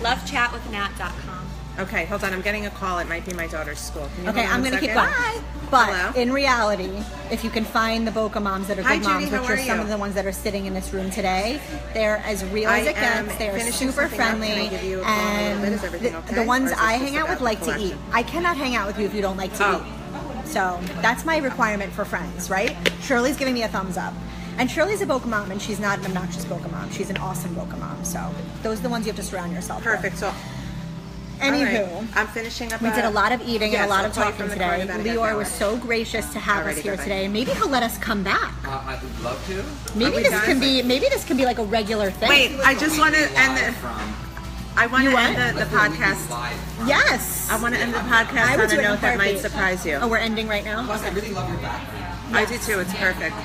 Lovechatwithnat.com. Okay, hold on. I'm getting a call. It might be my daughter's school. Can you Okay, hold on I'm a going to keep second? going. But Hello? in reality, if you can find the Boca moms that are Hi, good moms, Judy, which how are are some you? of the ones that are sitting in this room today, they're as real as it am gets. They are finishing super something up. Can friendly. I give you a call in a little bit? Is everything okay? The ones Or is this I just hang out about with like the to eat. collection? I cannot hang out with you if you don't like to Oh. eat. So that's my requirement for friends, right? Shirley's giving me a thumbs up. And Shirley's a Boca mom, and she's not an obnoxious Boca mom. She's an awesome Boca mom. So those are the ones you have to surround yourself Perfect. with. So, Anywho. all right. I'm finishing up. We did a lot of eating Yes, and a lot I'll of call you talking from the car today. in about a half Leor hour. was so gracious to have us Alrighty, here bye-bye. today. Maybe he'll let us come back. I would love to. Maybe we this done? can be like a regular thing. Wait, I just want to end Live the. from I want to You end what? the like where we do podcast. live from. Yes. I want to end the I podcast would on do a it in note that might heartbeat. surprise you. Oh, we're ending right now? Plus, I really love your background. I do too. It's perfect.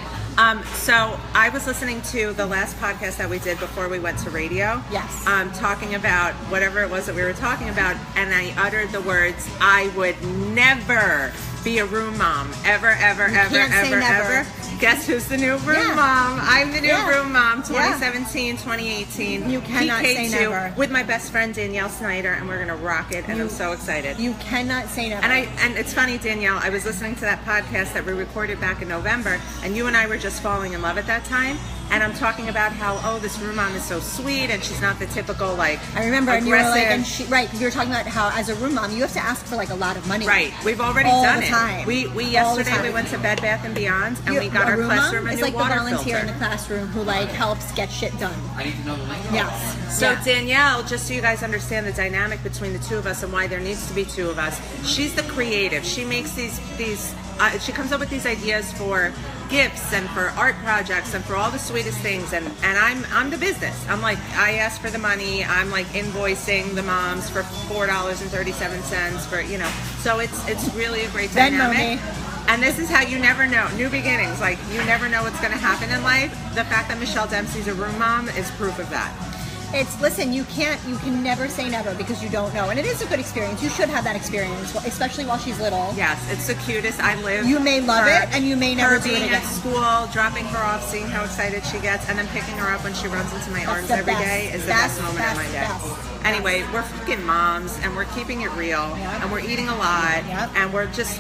So I was listening to the last podcast that we did before we went to radio. Yes. Talking about whatever it was that we were talking about, and I uttered the words, "I would never be a room mom, ever, ever, ever, can't say ever, never. ever." Guess who's the new room Yeah. mom? I'm the new Yeah. room mom. Yeah. 2017, 2018. You cannot say PK2 never. with my best friend Danielle Snyder, and we're gonna rock it. And I'm so excited. You cannot say never. And it's funny, Danielle, I was listening to that podcast that we recorded back in November, and you and I were just falling in love at that time. and I'm talking about how, oh, this room mom is so sweet, and she's not the typical like. I remember, and you were like, and aggressive. right, because you were talking about how as a room mom you have to ask for like a lot of money. Right, we've already All done the it. time. We All the yesterday we time. went to Bed Bath and Beyond, and we got a our room classroom mom a is new like water the volunteer filter. in the classroom who like helps get shit done. I need to know the lingo. Yes. So Yeah. Danielle, just so you guys understand the dynamic between the two of us and why there needs to be two of us. She's the creative. She makes these. She comes up with these ideas for gifts and for art projects and for all the sweetest things. And I'm the business. I'm like, I ask for the money. I'm like invoicing the moms for $4.37 for, you know. So it's really a great Venmo dynamic. me. And this is how you never know. New beginnings. Like, you never know what's going to happen in life. The fact that Michelle Dempsey's a room mom is proof of that. Listen, you can never say never because you don't know, and it is a good experience. You should have that experience, especially while she's little. Yes, it's the cutest. I live. You may love for it, and you may never her do it being again. at school, dropping her off, seeing how excited she gets, and then picking her up when she runs into my arms the every best. day is the Best, best moment of my best, day. best. Anyway, we're freaking moms, and we're keeping it real, Yep. and we're eating a lot, Yep. and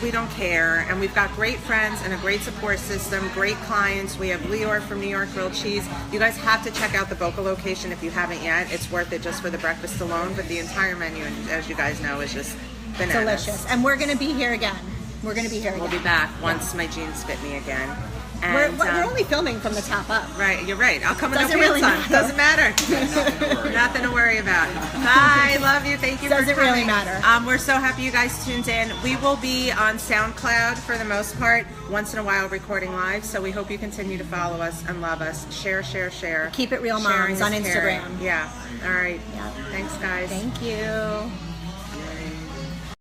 we don't care, and we've got great friends and a great support system, great clients. We have Leor from New York Grilled Cheese. You guys have to check out the Boca location if you haven't yet. It's worth it just for the breakfast alone, but the entire menu, as you guys know, is just bananas. Delicious, and we're gonna be here again. We're gonna be here again. We'll be back once my jeans fit me again. We're And, only filming from the top up. right, you're right. I'll come with no Doesn't pants really on. matter. Doesn't matter. Nothing to worry about. Bye. Love you. Thank you for Doesn't coming. really matter. We're so happy you guys tuned in. We will be on SoundCloud for the most part, once in a while recording live. So we hope you continue to follow us and love us. Share. Keep It Real Sharing Moms on is caring. Instagram. Yeah. All right. Yeah. Thanks, guys. Thank you.